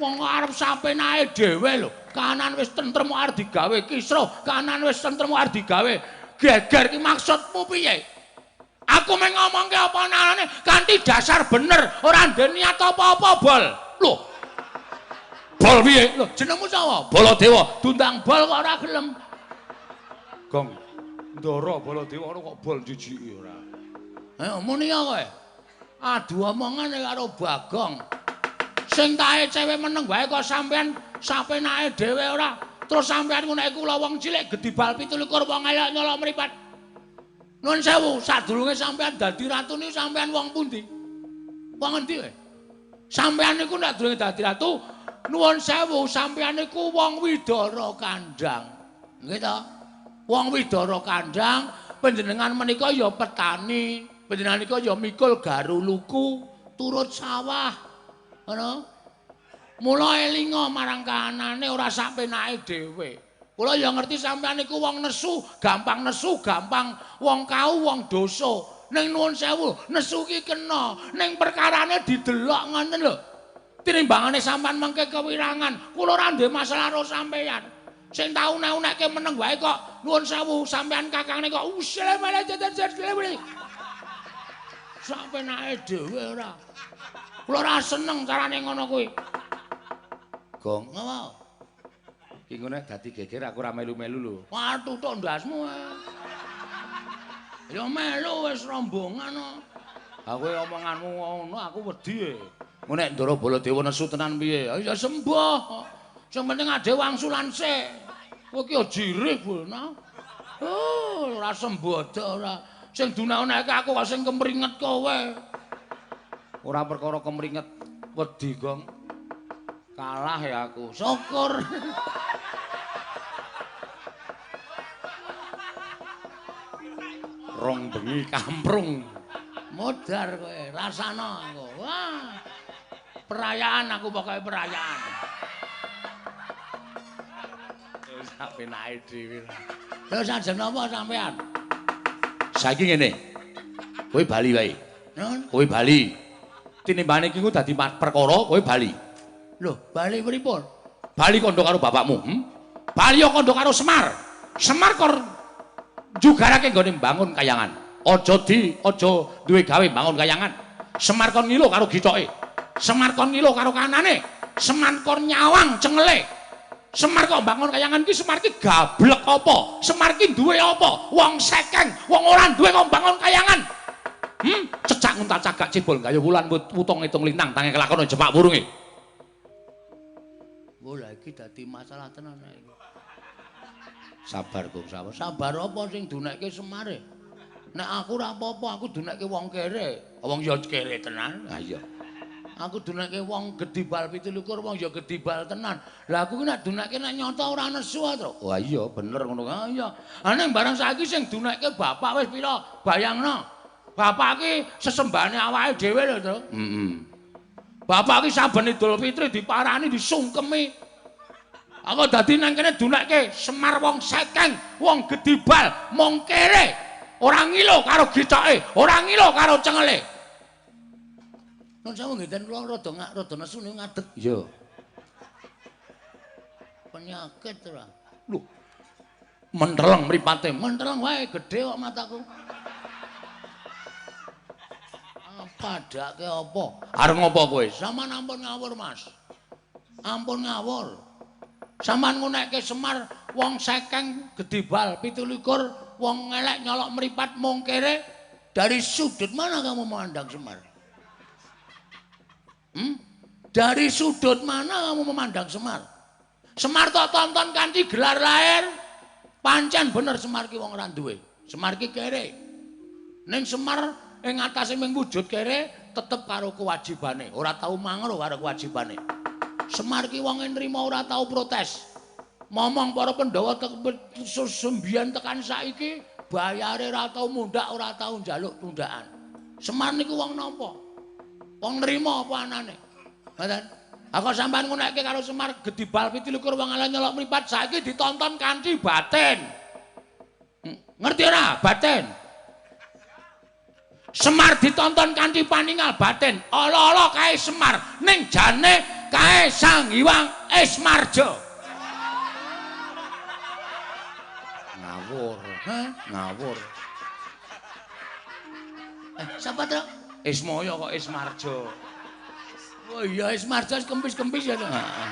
Wong arep sapenae dhewe lho. Kanan wis tentrem arep digawe kisruh, kanan wis tentrem arep digawe geger ki maksudmu piye? Aku meng ngomongke apa nalane kanthi dasar bener, ora ndek niat apa-apa bol. Lho. Bol piye? Lho, jenengmu sapa? Baladewa. Dundang bol kok ora gelem. Gong. Ndara Baladewa kok bol jijiki ora. Muni kowe. Adu omongane karo Bagong. Sing tahe cewek meneng wae kok sampean sapenake dhewe ora. Terus sampean ngono kula wong cilik gedibal 17 wong elok nyolok mripat. Nuwun sewu, sadurunge sampean dadi ratu niku sampean wong pundi? Wong endi kowe? Sampean niku nek durunge dadi ratu, nuwun sewu, sampean niku wong Widara Kandhang. Nggih to? Wong Widara Kandhang, panjenengan menika ya petani, panjenengan nika ya mikul garu luku, turut sawah. Ngono. Mula elinga marang kahanane ora sak penake dhewe. Kula ya ngerti sampean niku wong nesu, gampang wong kau wong dosa. Ning nuwun sewu, nesu ki kena, ning perkarane didelok ngoten lho. Tinimbangane sampean mengke kewirangan, kula ora ndek masalah karo sampean. Sing tau nek-nekke meneng wae kok nuwun sewu sampean kakangne kok usile malah jajan-jajan. Sak penake dhewe ora. Kula ora seneng carane ngono kuwi. Gong, ngopo? Ki ngono dadi geger aku ora melu-melu lho. Waduh tok ndasmu. Ya melu wis rombongan kok. Ha kowe omonganmu ngono aku wedi. Ngono nek Ndara Baladewa nesu tenan piye? Ya sembah. Sing penting ade wangsulan sik. Kowe ki jirih, Bona. Oh, ora sembodo ora. Sing dunaunake aku kok sing kemringet kowe. Ora perkara kemringet wedi, Gong. Kalah ya aku. Syukur. Rong bengi kamprung. Modar kowe, rasana aku. Wah. Perayaan aku pokoke perayaan. Wis penake dhewe. Terus ajeng napa sampean? Saiki ngene. Kowe bali wae. Kowe bali. Tinimbane iki ku dadi perkara kowe bali. Loh, bali pripun? Bali kandha karo bapakmu, Bali kandha karo Semar. Semar kor jugarake nggone mbangun kayangan. Aja duwe gawe mbangun kayangan. Semar kon ngilo karo gitoke. Semar kon ngilo karo kanane. Semar kon nyawang cengele. Semar kok mbangun kayangan ki Semar ki gablek apa? Semar ki duwe apa? Wong sekeng, wong ora duwe kok mbangun kayangan. Cecak nguntal cagak cebol gayo wulan wutung ngitung lintang tangi kelakon jepak burunge. Bola iki dadi masalah tenan iki. Sabar, Gong, sabar. Sabar apa sing dunekke Semare? Nek aku ora apa-apa, aku dunekke wong kere. Wong ya kere tenan. Ha iya. Aku dunekke wong gedibal 17 wong ya gedibal tenan. Lah aku ki nek dunekke nek nyata ora nesu to. Wah iya bener ngono. Ha iya. Ana barang saiki sing dunekke bapak wis pira? Bayangno. Bapak ki sesembahane awake dhewe lho to. Bapak ki saben Idul Fitri diparani disungkemi. Aku dadi nang kene dunekke Semar wong sekeng, wong gedibal, mong kere. Ora ngilo karo gitoke, ora ngilo karo cengele. Nun sawu ngeten kula rada nesu ngadeg. Iya. Penyakit ora. Lho. Menteleng mripate, menteleng wae gedhe kok mataku. Padake apa? Arep ngopo kowe? Saman ampun ngawur, Mas. Ampun ngawur. Saman ngunekke Semar wong sekeng gedibal 17 wong elek nyolok mripat mung kere. Dari sudut mana kamu memandang Semar? Dari sudut mana kamu memandang Semar? Semar tak tonton kanthi gelar lahir. Pancen bener Semar ki wong ora duwe. Semar ki kere. Ning Semar ing atase mung wujud kere tetep karo kewajibane, ora tau mangro karo kewajibane. Semar ki wong nrimo ora tau protes. Momong para Pandhawa sembian tekan saiki bayare ora tau mundhak, ora tau njaluk tundhaan. Semar niku wong napa? Wong nrimo apa anane? Ngoten. Aku sampean ngunekke karo Semar Gedibal 27 wong ala nyelok mripat saiki ditonton kanthi batin. Ngerti ora? Batin. Semar ditonton kanthi paningal batin. Ala-ala kae Semar ning jane kae Sang Hyang Ismarja. Ngawur. Hah? Ngawur. Sapa to? Ismaya kok Ismarja. Oh iya Ismarja kempis-kempis ya to. Heeh.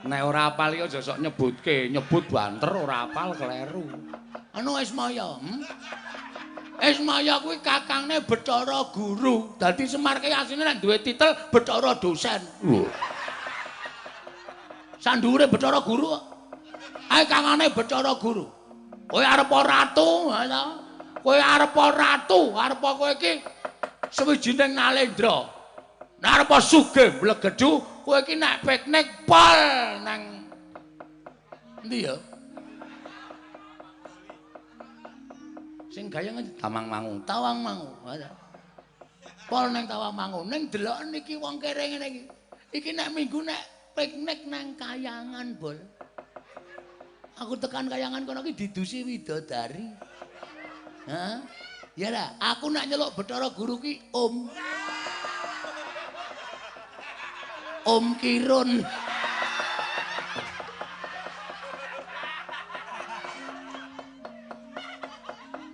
Nek ora apal iki aja sok nyebutke, nyebut banter ora apal kleru. Anu Ismaya, Ismaya kuwi kakangne Bathara Guru. Dadi Semar ki asline nek duwe titel Bathara Dosen. Sandhure Bathara Guru kok. Ae kangane Bathara Guru. Kowe arep ratu, ha ta? Kowe arep ratu, arep kowe iki sewijining nalendra. Nek arep sugih mlegedhu, kowe iki nek piknik pol nang endi ya? Sing gayeng Tawangmangu. Tawangmangu. Pol nang Tawangmangu. Ning deloken iki wong kere ngene iki. Iki nek minggu nek piknik nang Kayangan, Bol. Aku tekan Kayangan kono iki didusi widodari. Hah? Ya lah, aku nek nyeluk Bathara Guru ki Om Kirun.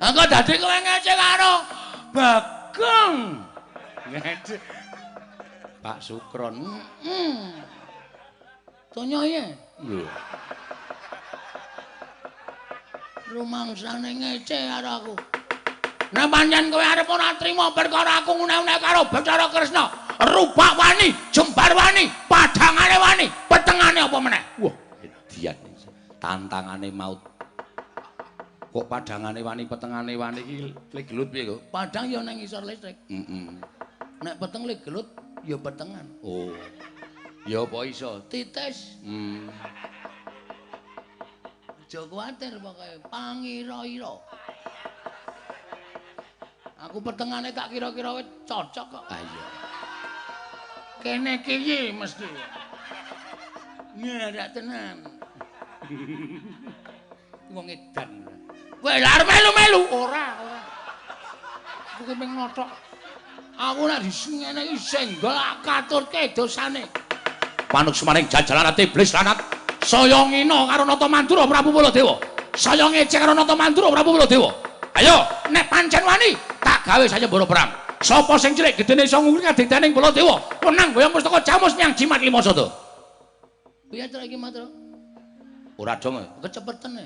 Aku dadi kowe ngece karo Bagong. Ngece. Pak Sukron. Tonyoye. Lho. Rumangsane ngece karo aku. Nek pancen kowe arep ora trima perkara aku ngune-une karo Bathara Kresna, rubak wani, jembar wani, padhangane wani, petengane apa meneh? Wah, edian. Tantangane maut. Kok padhangane wani, petengane wani iki lek gelut piye kok? Padhang ya nang ngisor listrik. Heeh. Nek peteng lek gelut ya petengan. Oh. Ya apa iso? Titis. Aja kuwatir pokoke pangira-ira. Aku petengane tak kira-kira wis cocok kok. Ah iya. Kene iki mesti. Ngerak tenan. Wong edan. Kowe lha arep melu-melu ora. Aku ki ping ngothok. Aku nek disengene iki senggol katurke dosane. Manuk semaning jajalan ati iblis lanat. Saya ngina karo Nata Mandura Prabu Baladewa. Saya ngece karo Nata Mandura Prabu Baladewa. Ayo, nek pancen wani, tak gawe sayembara perang. Sapa sing cilik gedene iso ngungkir kadidane Baladewa, menang boyong pustaka Jamus nyang Jimat Limasada. Piye to iki, Matro? Ora dong. Kecepeten e.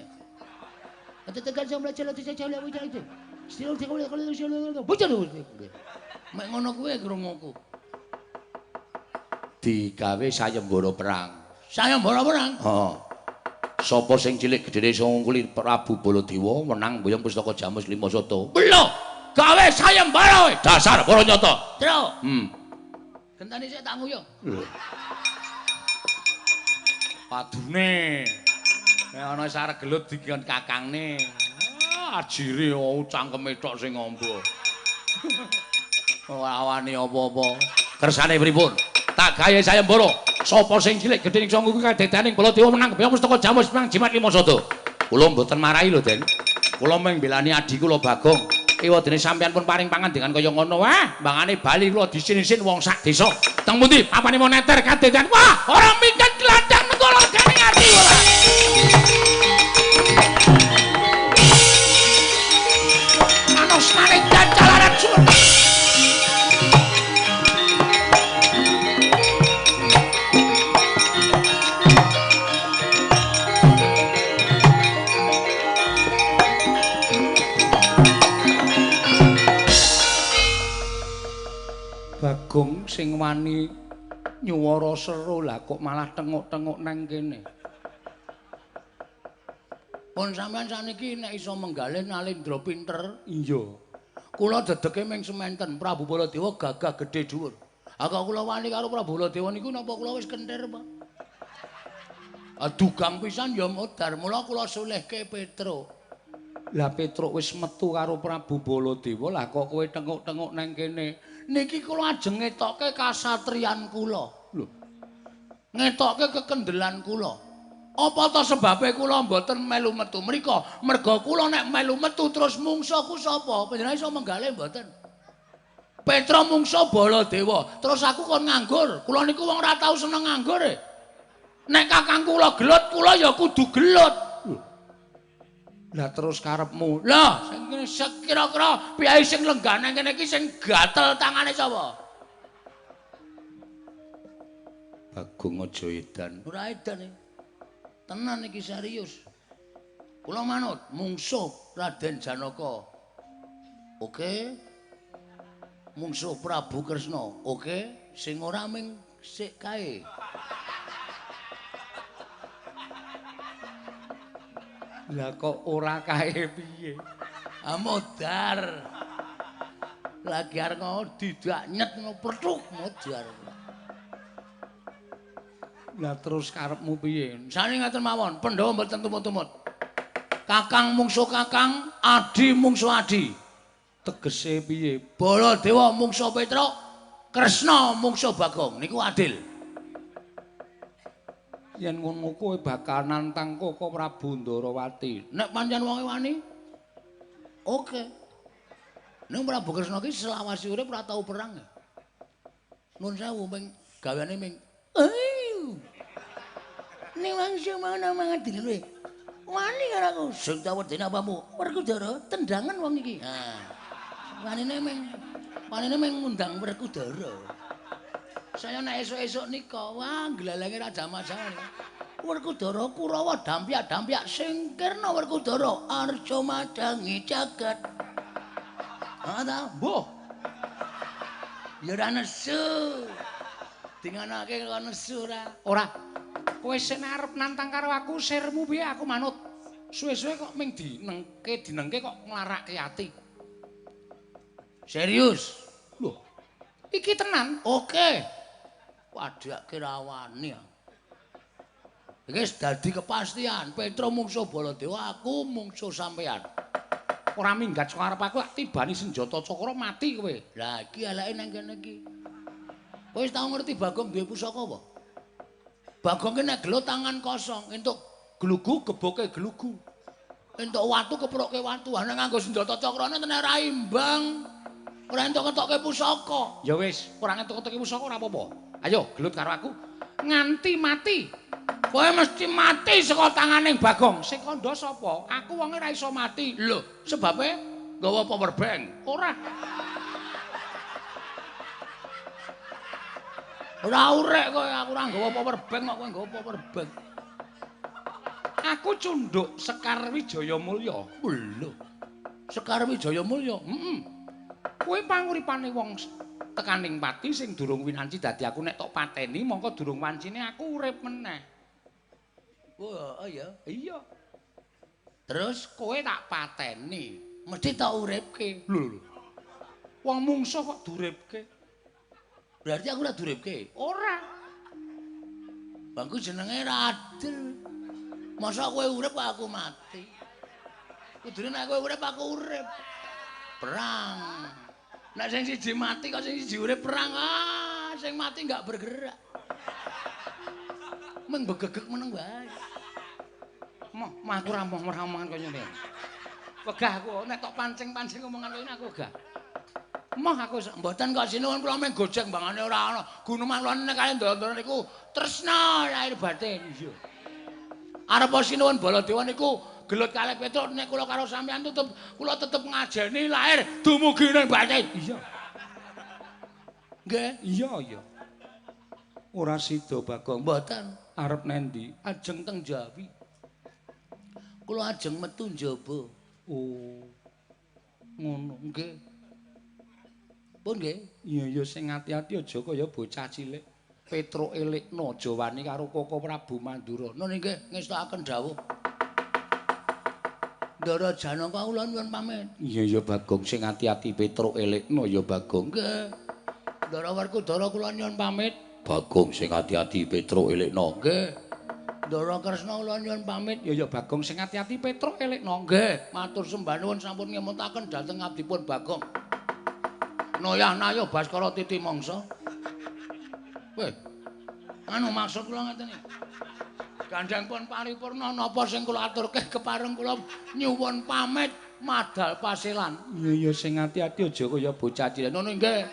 Ate tegal jam belajar lati jam lewat itu. Sira tegal kalau sira bocor. Mek ngono kuwi krunguku. Digawe sayembara perang. Sayembara perang? Heeh. Sapa sing cilik gedene iso ngungkuli Prabu Baladewa menang boyong pustaka Jamus Limasada. Lho, gawe sayembara kowe. Dasar para nyata. Tro. Gentane sik tak nguyuh. Padune. Nek ana sarek gelut dikon kakangne. Ajire cangkeme tok sing ngombo. Ora wani apa-apa. Kersane pripun? Tak gawe sayembara. Sapa sing cilik gedhe ning sangku kadhedaning Baladewa menang boyong pustaka Jamus menang Jimat Limasada. Kula mboten marahi lho, Den. Kula mung mbelani adi kula Bagong. Ewadene sampeyan pun paring pangandikan kaya ngono. Wah, mbangane bali kula disin-sin wong sak desa. Teng pundi papane moneter kadhedan. Wah, ora minggat glandang negara ganing ati ora. Manus maning jalaran suwun. Bagong sing wani nyuwara seru lah kok malah tenguk-tenguk nang kene. Pun sampean saniki nek iso menggalih nalendra pinter, iya. Kula dedeke ming sementen Prabu Baladewa gagah gedhe dhuwur. Aga kula wani karo Prabu Baladewa niku napa kula wis kentir, Pak? Dugang pisan ya modar, mula kula sulihke Petro. Lah Petruk wis metu karo Prabu Baladewa, lah kok kowe tenguk-tenguk nang kene. Niki kula ajeng ngetokke kasatriyan kula. Lho, Ngetokke kekendelan kula. Apa to sebabe kula mboten melu metu mriko? Merga kula nek melu metu terus mungsuhku sapa? Panjenengan iso menggalih mboten? Petra mungsuh Baladewa. Terus aku kon nganggur. Kula niku wong ora tau seneng nganggur. Nek kakang kula gelut, kula ya kudu gelut. lah terus karepmu. Lah, sing kira-kira piyai sing lenggane kene iki sing gatel tangane sapa? Bagong aja edan. Ora edan iki. Tenan iki serius. Kula manut mungsuh Raden Janaka. Oke. Mungsuh Prabu Kresna. Oke, sing ora ming sik kae. Lah kok ora kae piye? Modar. Lagi arep didak nyet ngono pertuk modar. Lah terus karepmu piye? Sane ngaten mawon, Pandhawa mboten tumut-tumut. Kakang mungsuh kakang, adi mungsuh adi. Tegese piye? Baladewa mungsuh Petruk, Kresna mungsuh Bagong. Niku adil. Yen ngono kowe bakal nantang Koko Prabu Ndarawati. Nek pancen wonge wani, oke. Ning Prabu Kresna ki selawase urip ora tau perang. Nuwun sewu ming gaweane ming. Ning wangsa mana mangan dilwe. Wani karo aku. Sing tau wedene apamu? Werkudara tendangan wong iki. Ha. Wanine ming ngundang Werkudara. Saya nek esuk-esuk nika, wah glalenge Raja Majapahit. Werkudara Kurawa dampyak-dampyak singkirna Werkudara arja madangi jagat. Ha ta, mbuh. Ya ora nesu. Dinganake kok nesu ora. Ora. Kowe sing arep nantang karo aku sirmu piye aku manut. Suwe-suwe kok ming dinengke kok nglarake ati. Serius? Loh. Iki tenan. Oke. Padake rawani. Iki wis dadi kepastian. Petra mungsuh Baladewa, aku mungsuh sampean. Ora minggat saka arep aku tibani senjata cakra mati kowe. Lah iki eleke nang kene iki. Kowe wis tau ngerti Bagong duwe pusaka apa? Bagong ki nek gelut tangan kosong, entuk glugu geboke glugu. Entuk watu keprokke watu. Ana nganggo senjata cakrane tenan ora imbang. Ora entuk ketokke pusaka. Ya wis, ora entuk-entuke pusaka ora apa-apa. Ayo gelut karo aku nganti mati. Kowe mesti mati saka tanganing Bagong. Sing kandha sapa? Aku wonge ora iso mati. Lho, sebabe nggawa power bank. Ora. Ora urek kowe, aku ora nggawa power bank kok kowe nggawa power bank. Aku cunduk Sekar Wijaya Mulya. Lho. Sekar Wijaya Mulya. Heeh. Kowe panguripane wong tekaning pati sing durung winanci dadi aku nek tok pateni mongko durung wancine aku urip meneh. Oh iya. Iya. Terus Kowe tak pateni, mesti tak uripke. lho. Wong mungsuh kok duripke? Berarti aku ora duripke. Ora. Bangku jenenge ra adil. Masa kowe urip kok aku mati. Kudune nek kowe urip aku urip. Perang. Nek sing siji mati kok sing siji urip perang. Sing mati enggak bergerak. Meng begegek meneng wae. Mah aku rampung omongan kaya ngene. Wegah aku nek tok pancing-pancing omongan kaya ngene aku wegah. Mah aku mboten kok sinuwun kula meng gojek mbangane ora ana. Guneman lone kali ndara niku tresna lahir batin. Iya. Arep sinuwun Baladewa niku gelut kalih Petruk nek kula karo sampeyan kula tetep ngajeni lahir dumugi ning batin. Iya. Nggih? Iya. Ora sida Bagong. Mboten. Arep nendi? Ajeng teng Jawi. Kula ajeng metu njaba. Oh. Ngono. Nggih. Pun nggih. Iya sing ati-ati aja kaya bocah cilik. Petruk elekno aja wani karo Koko Prabu Mandura. Nun nggih ngestakaken dawuh. Ndara Janaka kula nyuwun pamit. Iya Bagong sing ati-ati Petruk elekno ya Bagong. Nggih. Ndara Werkudara kula nyuwun pamit. Bagong sing ati-ati Petruk elekno. Nggih. Ndara Kresna kula nyuwun pamit. Ya Bagong sing ati-ati Petruk elekno. Nggih, matur sembah nuwun sampun ngemutaken dhateng abdipun Bagong. Noyah-nayah Baskara Titi Mangsa. Weh. Anu maksud kula ngeten iki. Gandeng pun paripurna napa sing kula aturke kepareng kula nyuwun pamit madal paselan. Iya sing ati-ati aja kaya bocah cilik. Ngono nggih.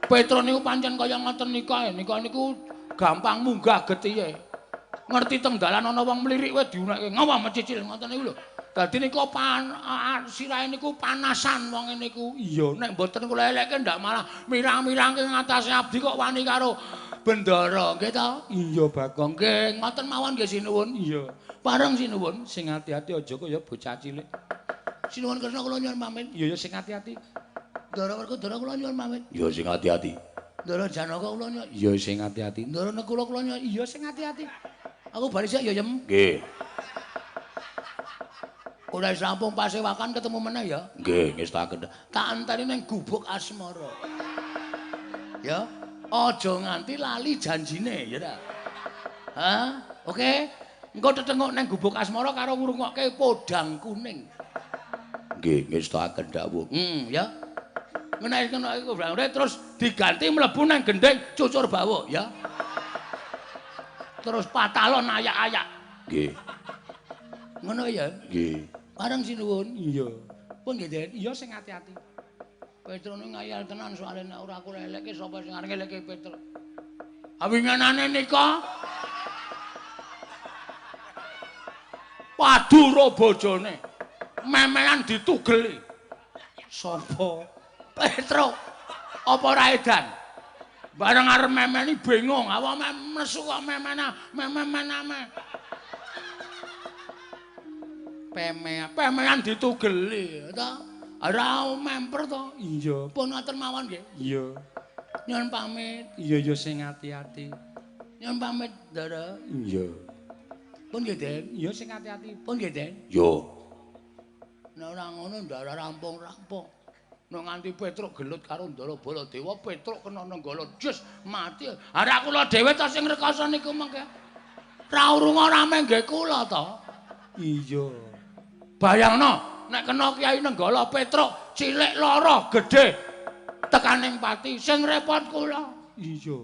Petruk niku pancen kaya ngoten nika. Nika niku gampang munggah getihe. Ngerti teng dalan ana wong mlirik wae diunekke ngawah mecicil ngoten niku lho. Dadi niku sirahe niku panasan wong niku. Iya Nek mboten kula elekke ndak malah mirang-mirangke ngatasé abdi kok wani karo bendara nggih to? Iya Bagong. Nggih, ngoten mawon nggih sinuwun. Iya. Pareng sinuwun. Sing ati-ati aja kaya bocah cilik. Sinuwun Kresna kula nyuwun pamit. Iya sing ati-ati. Ndara Werkudara kula nyuwun pamit. Iya sing ati-ati. Ndara Janaka kula nyuwun. Iya sing ati-ati. Ndara Nekula kula nyuwun. Iya sing ati-ati. Aku bali sik ya Yem. Nggih. Ora sampung pasewakan ketemu meneh ya. Nggih, ngestaken. Tak anteni ning gubuk asmara. Ya, aja nganti lali janjine ya ta. Hah? Oke. Engko tetengok ning gubuk asmara karo ngrungokke podang kuning. Nggih, ngestaken dawuh. Ya. Menawi kena iku terus diganti mlebu nang gendeng cucur bawuk ya. Terus patalon ayak-ayak. Nggih. Ngono ya. Nggih. Pareng sinuwun. Iya. Pun nggih, Den. Iya sing ati-ati. Petruk niku ngayal tenan soalé nek ora aku eleke sapa sing arep eleke Petruk. Awinganane nika padura bojone memean ditugeli. Sapa? Petruk. Apa ora edan? Bareng arep memeni bingung, awak mesu kok memena. Pemean ditugeli to. Ora memper to. Iya. Pun ngoten mawon nggih. Iya. Nyuwun pamit. Iya sing ati-ati. Nyuwun pamit, Ndara. Iya. Pun nggih, Den. Iya sing ati-ati. Pun nggih, Den. Yo. Nek ora ngono Ndara rampung-rampung. Nek nganti Petruk gelut karo Ndara Baladewa, Petruk kena nenggala jus mati. Ara kula dhewe ta sing rekoso niku mengke. Ra urunga rame nggih kula to. Iya. Bayangno nek kena Kyai Nenggala Petruk cilik lara gedhe tekaning pati sing repot kula. Iya.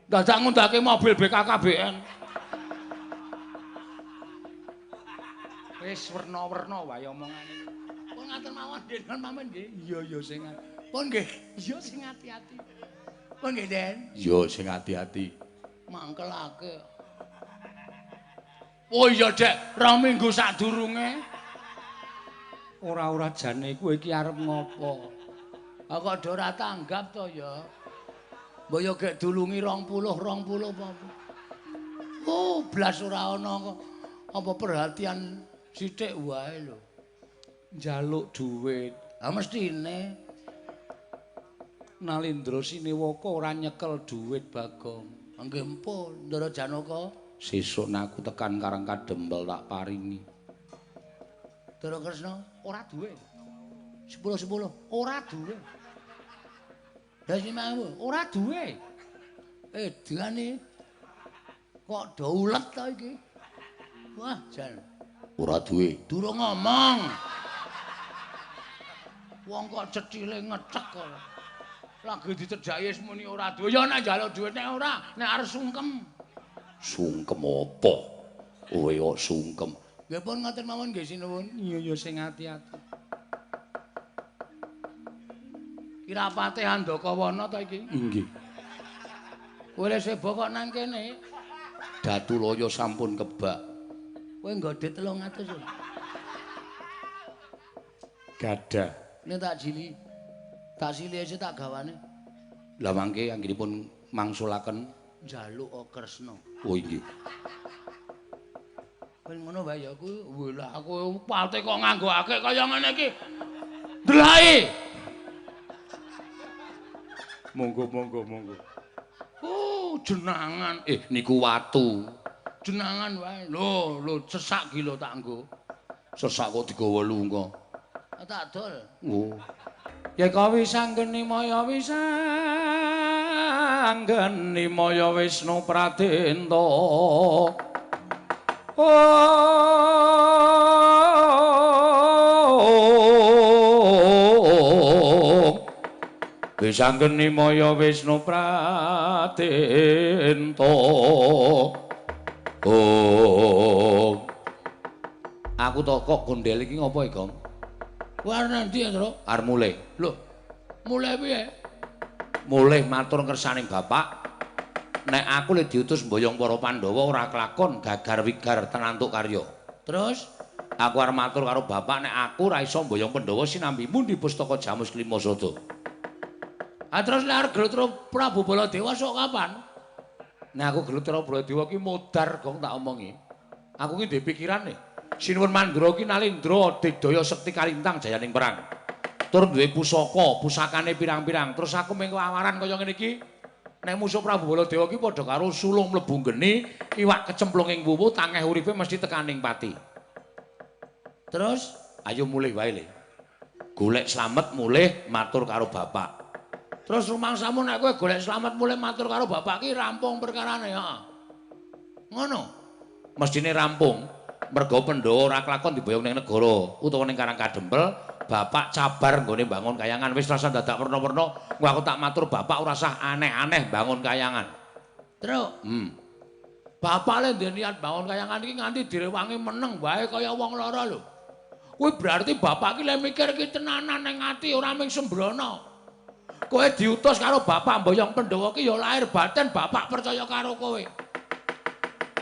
Dadak ngundake mobil BKKBN. Wis werna-werna wae omongane. Pun ngaten mawon Den pamit nggih. Iya sing Pun nggih. Iya sing ati-ati. Pun nggih Den. Iya sing ati-ati. Mangkelake. Oh iya Dek, 2 minggu sadurunge. Ora-ora jane kowe iki arep ngopo? Aku kok ora tanggap to ya. Mbok yo gek dulungi 20 apa. Oh, blas ora ana kok. Apa perhatian sithik wae lho. Njaluk dhuwit. Ha mestine Nalindra Sinewaka ora nyekel dhuwit Bagong. nggih mpun, Ndara Janaka. Sesuk nek aku tekan Karang Kadempel tak paringi. Ndara Kresna Ora duwe. 10 Ora duwe. Lah sing mau Ora duwe. Edane kok do ulet to iki. Wah, jan. Ora duwe. Durung ngomong. Wong kok cecile ngecek kok. Lagi dicedhaki muni ora duwe. Ya nek njaluk dhuwit nek ora, nek arep sungkem. Sungkem apa? Kowe kok sungkem. Nggih pun ngoten mawon nggih sinuwun. Iya sing ati-ati. Kirapate Handakawana to iki? Inggih. Kowe le sebo kok nang kene. Datulaya sampun kebak. Kowe nggodhe 300 lho. Gadah. Nek tak jili. Tak sili aja tak gawane. Lah mangke anggenipun mangsulaken Njaluk Kresna. oh inggih. Ben ngono wae ya kuwi. Lah aku pate kok nganggo akeh kaya ngene iki. Delahe. Monggo. Jenangan. Niku watu. Jenangan wae. Lho, sesak ki lho tak nggo. Sesak kok digawa lunga. Tak dol. Oh. Ya kawisanggeni maya wisanggeni maya Wisnu Pradenta. Bisanggeni Maya Wisnu Pratenta. Aku to kok gondel iki ngopo iki, Gong? Kowe arep nang ndi, Tru? Arep mulih. Lho, mulai piye? Mulih matur kersaning Bapak. Nek aku le diutus mboyong para Pandhawa ora kelakon gagar wigar tenantuk karya. Terus aku arep matur karo Bapak nek aku ora iso mboyong Pandhawa sinambi mundi pustaka Jamus Klimasada. Terus nek arep Glutra Prabu Baladewa sok kapan? Nek aku Glutra Baladewa ki modar Gong tak omongi. Aku ki ndek pikirane Sinuwun Mandura ki nalindra digdaya sekti kalintang jayaning perang. Tur duwe pusaka, pusakane pirang-pirang. Terus aku mengko awaran kaya ngene iki. Nek musuh Prabu Baladewa ki padha karo sulung mlebu geni, iwak kecemplung ing wuwu, tangeh uripe mesti tekaning pati. Terus ayo mulih wae le. Golek slamet mulih matur karo Bapak. Terus rumangsamu nek kowe golek slamet mulih matur karo Bapak ki rampung perkarane, heeh. Ngono. Mestine rampung. Merga Pandhawa ora kelakon diboyong ning negara utawa ning Karang Kadempel, Bapak cabar nggone bangun kayangan. Wis rasa dadak werna-werna, engko aku tak matur Bapak ora usah aneh-aneh bangun kayangan. Terus, Bapak le ndek niat bangun kayangan iki nganti direwangi meneng wae kaya wong lara lho. Kuwi berarti Bapak ki le mikir ki tenanan ning ati ora mung sembrono. Kowe diutus karo Bapak mboyong Pandhawa ki ya lahir batin Bapak percaya karo kowe.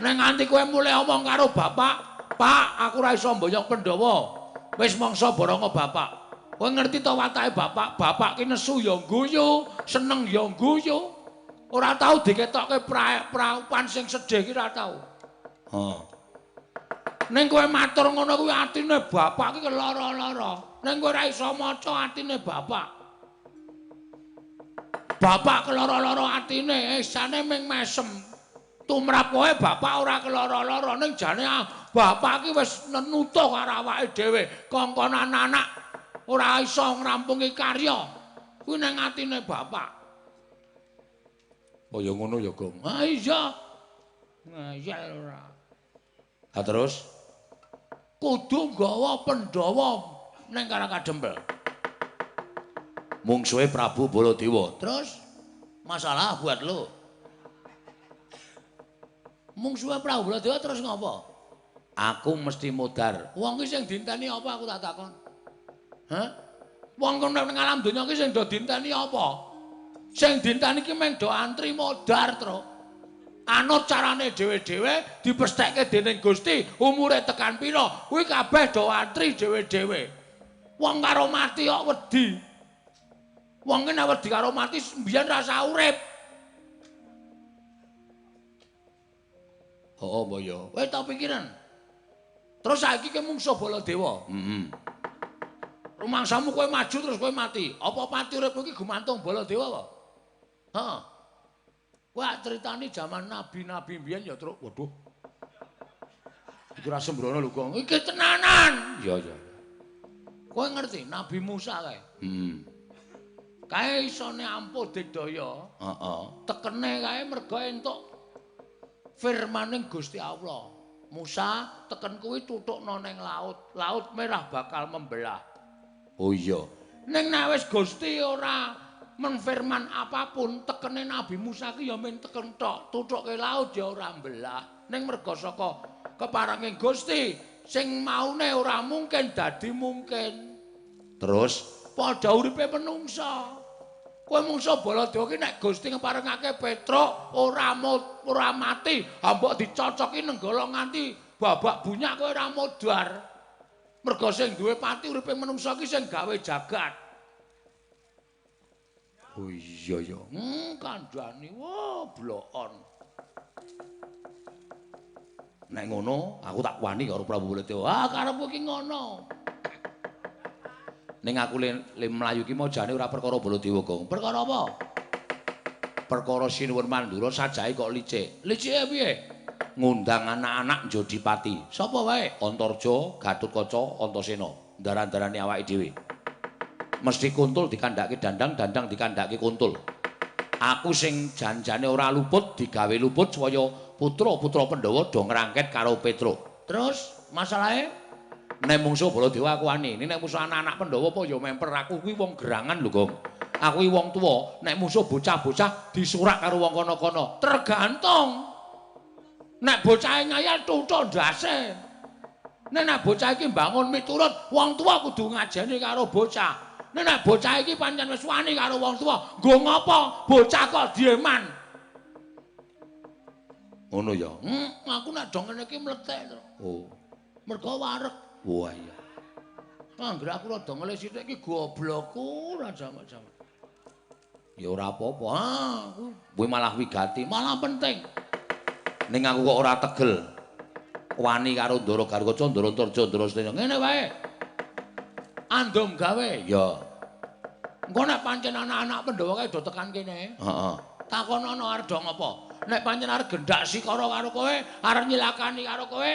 Nek nganti kowe mulih omong karo Bapak, Pak, aku ora iso mboyong Pandhawa. Wis mangsa baranga Bapak. Kowe ngerti to watake Bapak? Bapak ki nesu ya guyu, seneng ya guyu. Ora tau diketokke praupan sing sedih ki ora tau. Ning kowe matur ngono kuwi atine Bapak ki kelara-lara. Ning kowe ora iso maca atine Bapak. Bapak kelara-lara atine, esane ming mesem. Tumrap kowe Bapak ora kelara-lara ning jane Bapak ki wis nenutuh karo awake dhewe, kongkonan anak ora iso ngrampungi karya. Kuwi ning atine Bapak. Oh ya ngono ya, Gong. Ha iya. Ngayal ora. Ha terus Kudu nggawa Pandhawa ning Karang Kadempel. Mungsuhe Prabu Baladewa. Terus masalah buat lo. Mungsuhe Prabu Baladewa terus ngopo? Aku mesti modar. Wong ki sing dinteni apa aku tak takon? Hah? Wong kene ning alam donya ki sing do dinteni apa? Sing dinteni ki mung do antri modar, Tru. Anut carane dhewe-dhewe dipesthekke dening Gusti, umure tekan pira, kuwi kabeh do antri dhewe-dhewe. Wong karo mati kok wedi. Wong ki nek wedi karo mati mbiyen rasa urip. Oh, apa ya? Kowe tak pikiran. Terus saiki ki mungsuh Baladewa. Rumangsamu kowe maju terus kowe mati. Apa pati uripmu ki gumantung Baladewa apa? Heeh. Wah, critani jaman nabi-nabi mbiyen ya, Truk. Waduh. Iki ra sembrono lho, Gong. Iki tenanan. Iya, iya. Kowe ngerti Nabi Musa kae? Kae isone ampuh digdaya. Heeh. Tekene kae mergo entuk firmaning Gusti Allah. Musa teken kuwi tutukno ning laut. Laut Merah bakal membelah. Oh iya. Ning nek wis Gusti ora menfirman apapun, tekene Nabi Musa ki ya mung teken tok, tutuke laut ya ora mbelah. Ning merga saka keparenging Gusti, sing maune ora mungkin dadi mungkin. Terus Padha uripe menungsa. Kowe mungsa Baladewa ki nek Gusti ngeparengake Petruk ora mati, mbok dicocoki nenggala nganti babak bunyak kowe ora modar. Merga sing duwe pati uripe menungsa ki sing gawe jagat. oh iya ya. Kandhani wah blokon. Nek ngono, aku tak wani karo Prabu Baladewa. Ah karepku ki ngono. Ning aku le mlayu ki mau jane ora perkara Baladewa, Gong. Perkara apa? Perkara Sinuwun Mandura sajahe kok licik. Licike piye? Ngundang anak-anak Jodipati. Sapa wae? Antarja, Gatotkaca, Antasena. Daran-darane awake dhewe. Mesti kuntul dikandhake dandang, dikandhake kuntul. Aku sing janjane ora luput digawe luput supaya putra Pandhawa do ngrangket karo Petruk. Terus masalahe nek mungsuh Baladewa aku wani, nek mungsuh anak-anak Pandhawa apa ya memper aku kuwi wong gerangan lho, Gong. Aku iki wong tuwa, nek musuh bocah-bocah disurak karo wong kono-kono. Tergantung. Nek bocahe ngayal tuthuk ndase. Nek bocah iki mbangun miturut, wong tuwa kudu ngajeni karo bocah. Nek bocah iki pancen wis wani karo wong tuwa, nggo ngopo bocah kok dieman. Ngono ya. Aku nek do ngene iki mlethek to. Oh. Mergo wareg. Wah iya. Anggere aku rada ngeles sithik iki goblokku ora jamak-jamak. Ya ora apa-apa. Kuwi malah wigati, malah penting. Ning aku kok ora tegel. Wani karo Ndara Garwaca, Ndara Antarja, Ndara Sena. Ngene wae. Andom gawe. Ya. Engko nek pancen anak-anak Pandhawa kae do tekan kene. Heeh. Takonono arep do ngopo? Nek pancen arep gendak sikara karo kowe, arep nyilakani karo kowe,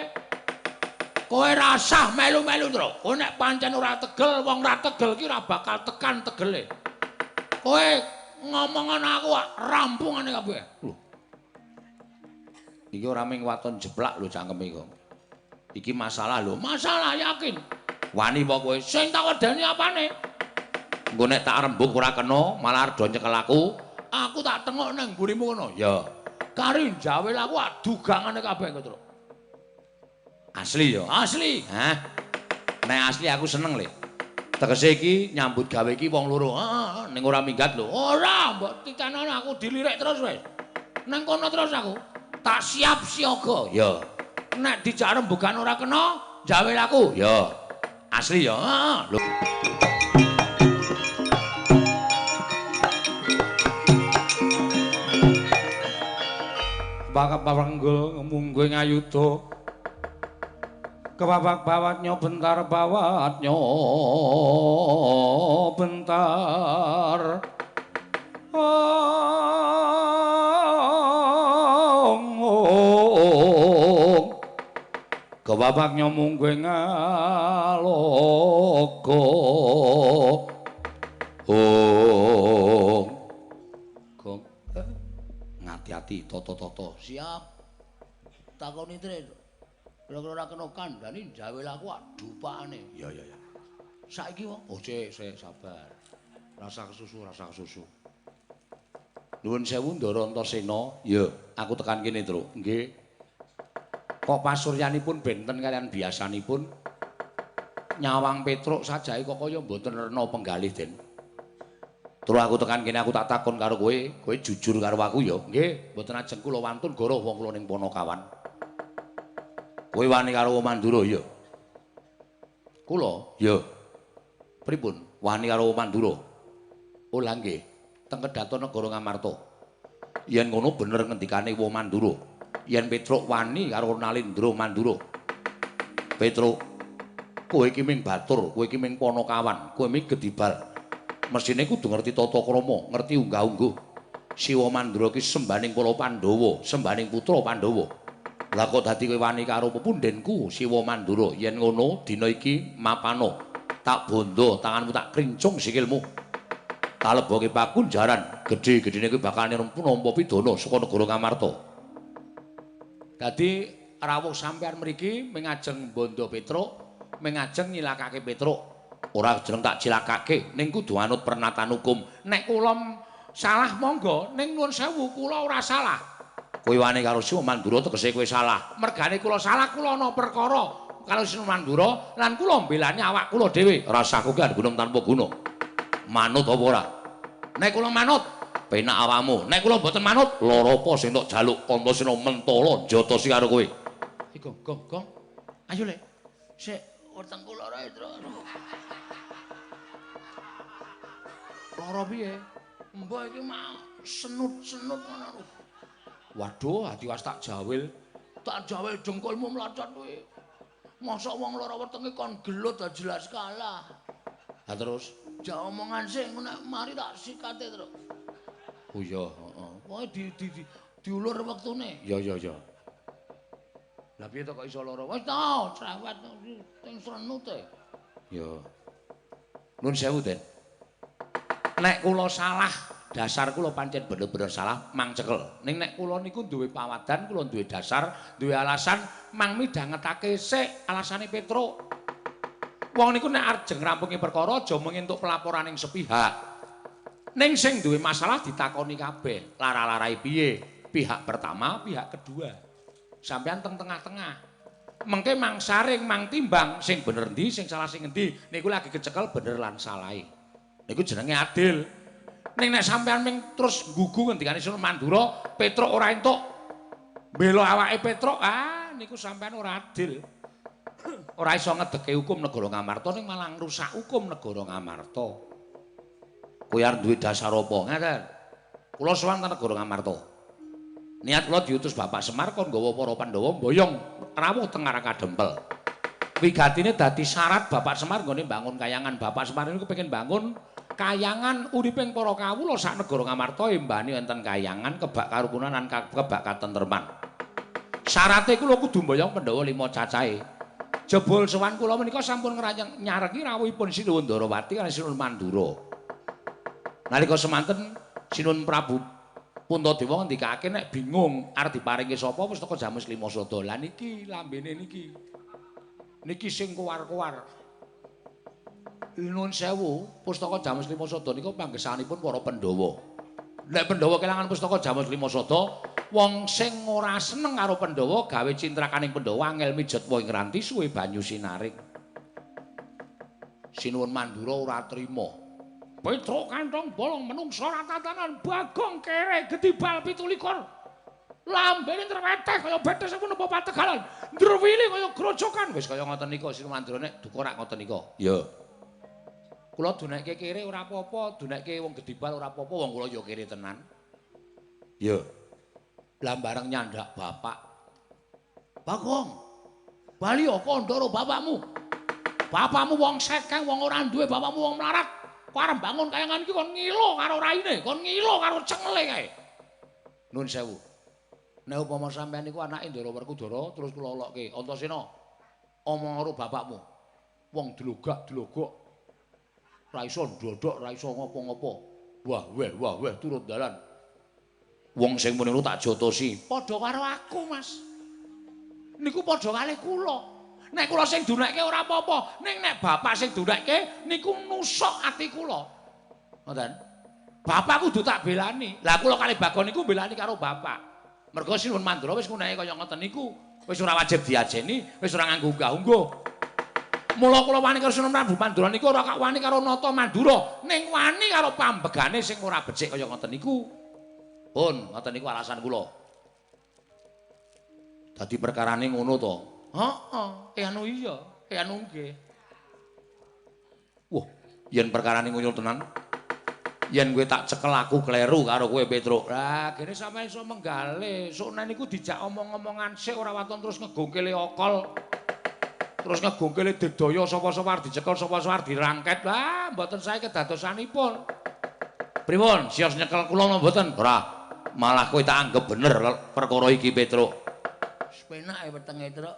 kowe rasah melu-melu tro. Kowe nek pancen ora tegel, wong ora tegel ki ora bakal tekan tegele. Kowe ngomong ana aku rampungane kabeh. Lho. Iki ora mung waton jeblak lho cangkeme kok. Iki masalah lho, masalah yakin. Wani apa kowe? Sing tak wedani apane? Engko nek tak rembug ora kena, malah do nyekel aku tak tengok nang mburimu ngono. Ya. Kari jawel aku dugangane kabeh kok, Tru. Asli ya, asli. Hah? Nek asli aku seneng le. Tegese iki nyambut gawe iki wong loro. Heeh, ning ora minggat lho. Ora, mbok titenono aku dilirik terus wis. Nang kono terus aku. Tak siap siaga. Ya. Nek dijak rembugan ora kena, jawel aku. Ya. Asli ya. Heeh. Lho. Bakap-bapanggul mungguh ngayuda. Kebabak bawatnya bentar bawatnya bentar kebabaknya mungguh ngalogo Gong ngati-hati toto-toto siap takoni tre kira-kira ora kena kandhani jawel aku dupane. ya. Saiki wong sik sabar. Rasa kesusu. Nuwun sewu Ndara Antasena. Ya, aku tekan kene, Tru. Nggih. Kok pasuryanipun benten kalian biasanipun nyawang Petruk sajahe kok kaya mboten rena penggalih, Den. Tru aku tekan kene aku tak takon karo kowe jujur karo aku ya. Nggih, mboten ajeng kula wantun goroh wong kula ning Ponokawan. Kowe wani karo Mandura ya? Kula? Ya. Pripun? Wani karo Mandura? Oh lha nggih. Teng Kedhaton Negara Ngamarta. Yen ngono bener ngendikane Mandura. Yen Petruk wani karo Nalendra Mandura. Petruk, kowe iki ming batur, kowe iki ming Ponokawan, kowe ming gedibal. Mesine kudu ngerti tata krama, ngerti unggah-ungguh. Siwa Mandura ki sembaning para Pandhawa, sembaning putra Pandhawa. Lah kok dadi kowe wani karo pepundhenku Siwa Mandura. Yen ngono dina iki mapano tak bondo tanganmu tak krincung sikilmu. Tak lebokke pakunjaran gedhe-gedhene kowe bakal nampa pidana saka negara Ngamarta. Dadi rawuh sampeyan mriki mengajeng bondo Petruk, mengajeng nyilakake Petruk. Ora jeneng tak cilakake, ning kudu anut pernatan hukum. Nek kula salah monggo, ning nuwun sewu kula ora salah. Kowe wani karo Siwa Mandura tegese kowe salah. Mergane kula salah kula ana perkara karo Siwa Mandura lan kula mbelani awak kula dhewe. Rasaku ki gunung tanpa gunung. Manut apa ora? Nek kula manut, penak awakmu. Nek kula mboten manut, lara apa sing tok jaluk Antasena mentala jotosi karo kowe. Gong. Ayo Le. Sik weteng kula ora Tru. Lara piye? Mbok iki mah senut-senut ngono. Waduh, ati was tak jawil dengkulmu mlocot kuwi. Mosok wong lara wetenge kon gelut jelas kalah. Lah terus jak omongan sing nek mari tak sikate terus. Oh iya, heeh. Pokoke diulur wektune. Ya. Lah piye to kok iso lara? Wis ta, cerewet sing srenute. Ya. Nuwun sewu, Den. Nek kula salah dasar kula pancen bener-bener salah mang cekel. Ning nek kula niku duwe pawadan, kula duwe dasar, duwe alasan mang midhangetake sik alasane Petruk. Wong niku nek arep ngrampungi perkara aja mung entuk pelaporan ing sepihak. Ning sing duwe masalah ditakoni kabeh. Lara-larai piye? Pihak pertama, pihak kedua. Sampeyan teng tengah-tengah. Mengke mang saring, mang timbang sing bener ndi, sing salah sing endi. Niku lagi kecekel bener lan salahe. Niku jenenge adil. Ning nek sampeyan ming terus nggugu ngendikane Sunan Mandura, Petruk ora entuk bela awake Petruk, niku sampeyan ora adil. Ora iso ngedeke hukum negara Ngamarta ning malah ngrusak hukum negara Ngamarta. Kowe arep duwe dasar apa ngaten? Kula sowan teng negara Ngamarta. Niat kula diutus Bapak Semar kon nggawa para Pandhawa mboyong rawuh teng arah Kadempel. Wigatine dadi syarat Bapak Semar nggone bangun kayangan. Bapak Semar niku kepengin bangun kayangan uriping para kawula sak negara Ngamarta embane wonten kayangan kebak karukunan lan kebak katentreman. Syarate kula kudu mboyong Pandhawa 5 cacahe. Jebul sowan kula menika sampun nyarengi rawuhipun Sinuwun Ndarawati kaliyan Sinuwun Mandura. Nalika semanten Sinuwun Prabu Puntadewa ngendikake nek bingung arep diparingi sapa Pustaka Jamus Lima Sada. Lah niki lambene niki. Niki sing kuwar-kuwar. Nuwun sewu, Pustaka Jamus Lima Sada niku panggesanipun para Pandhawa. Nek Pandhawa kelangan Pustaka Jamus Lima Sada, wong sing ora seneng karo Pandhawa gawe cintrakaning Pandhawa angel mijet wae ngranti suwe banyu sinaring. Sinuwun Mandura ora trima. Petruk kantong bolong menungsa ratatanan Bagong kere gedibal 17. Lambene treweteh kaya betes apa napa pategalan. Ndruwili kaya grojokan. Wis kaya ngoten nika Sinuwun Mandura nek duka rak ngoten nika. Ya. Kula dunekke kere ora apa-apa, dunekke wong gedibal ora apa-apa, wong kula ya kere tenan. Ya. Lah bareng nyandak bapak. Bagong. Bali kandha karo bapakmu. Bapakmu wong sekeng, wong ora duwe, bapakmu wong melarat. Kok arep bangun kayangan iki kon ngilo karo raine, kon ngilo karo cengele kae. Nuwun sewu. Nek upama sampeyan niku anake Ndara Werkudara terus kula lokke, Antasena. Omong karo bapakmu. Wong delogak-delogok. Ra iso ndodok, ra iso ngopo-ngopo. Wah weh turut dalan. Wong sing muni tak jotosi, padha karo aku, Mas. Niku padha kalih kula. Nek kula sing dunekke ora apa-apa, ning nek bapak sing dunekke niku nusuk ati kula. Ngoten. Bapak kudu tak belani. Lah kula kalih Bagong niku belani karo bapak. Mergo Sinuwun Mandura wis nguneke kaya ngoten niku, wis ora wajib diajeni, wis ora nganggo unggah-ungguh. Mula kula wani karo Sinuwun Prabu Mandura niku ora kok wani karo Nata Mandura, ning wani karo pambegane sing ora becik kaya ngoten niku. Pun, ngoten niku alasan kula. Dadi perkarane ngono to. Heeh, anu iya, anu nggih. Wah, yen perkarane ngono tenan. Yen kowe tak cekel aku kleru karo kowe Petruk. Lah, kene sampeyan iso menggale. Sukne niku dijak omong-omongan sik ora waton terus ngegongkele okol. Terus ngegongkele digdaya sapa-sapa arep dicekel, sapa-sapa arep dirangket. Lah, mboten sae kedadosanipun. Pripun? Sios nyekel kula napa mboten? Ora. Malah kowe tak anggap bener perkara iki Petruk. Wis penake wetenge, Truk.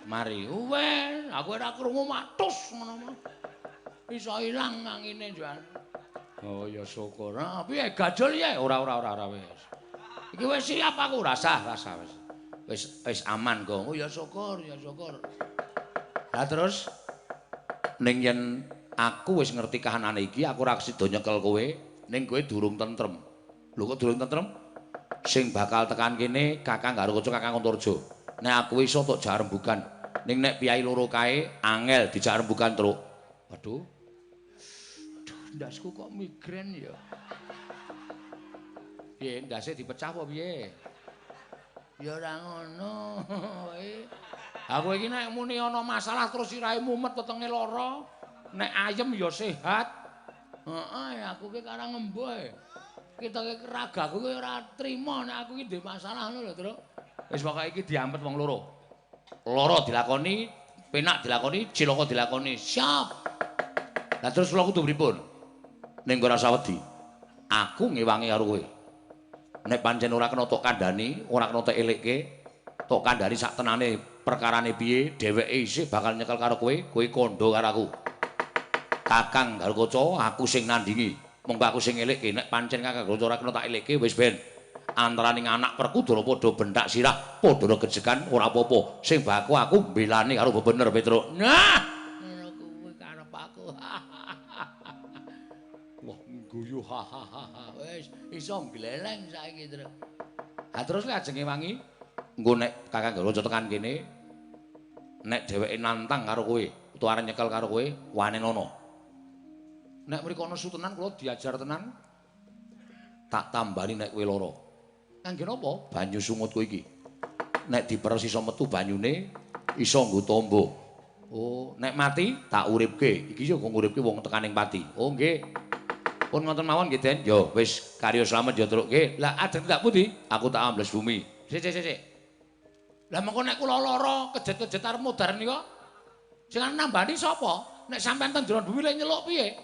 Mari, wes, aku ora krungu matus ngono. Iso ilang angine jan. Oh ya syukur. Ah, piye gajul ya? Ora wis. Iki wis siap aku rasa wis. Wis aman kok. Oh ya syukur. Lah terus ning yen aku wis ngerti kahanane iki, aku ora sida nyekel kowe, ning kowe durung tentrem. Lho kok durung tentrem? Sing bakal tekan kene Kakang Garukaca Kakang Antarja. Nek aku iso tok jar rembugan. Ning nek piyai loro kae angel dijak rembugan, Truk. Waduh. Ndasku kok migren ya. Piye ndase dipecah apa piye? Ya ora ngono. Aku iki nek muni ana masalah terus sirahe mumet wetenge lara, nek ayem ya sehat. Heeh, aku ki karang embuh. Kita ki ragaku ki ora trima nek aku iki ndek masalah ngono lho, Truk. Wis pokoke iki diampet wong loro. Loro dilakoni, penak dilakoni, cilaka dilakoni. Siap. Lah terus kula kudu pripun? Ning ora usah wedi. Aku ngewangi karo kowe. Nek pancen ora kena tok kandhani, ora kena tok elekke, tok kandhani sak tenane perkarane piye, dheweke isih bakal nyekel karo kowe, kowe kandha karo aku. Kakang Garukaca aku sing nandingi. Monggo aku sing ngelikke nek pancen Kakang Garukaca ora kena tak elikke wis ben. Antaraning anak Perkudara padha bentak sirah, padha gejegan ora apa-apa. Sing baku aku mbelani karo bebener Petruk. Nah, ngono kuwi karep aku. Wah, guyu hahaha. Wis iso gleleng saiki, Truk. Ha terus lajenge wangi engko nek Kakang Garukaca tekan kene nek dheweke nantang karo kowe utawa arep nyekel karo kowe wani nono. Nek mriko ana sutenan kula diajar tenan tak tambani nek kowe lara. Kangge napa? Banyu sungut kowe iki. Nek diperes iso metu banyune iso nggo tamba. Oh, nek mati tak uripke. Iki yo kok nguripke wong tekaning pati. Oh, nggih. Pun ngoten mawon nggih, Den. Yo wis karya slamet yo Truk nggih. Lah aden tak pundi? Aku tak ambles bumi. Sik. Lah mengko nek kula lara kejet-kejet arep modar nika sing nambani sapa? Nek sampean ten jero bumi lek nyeluk piye?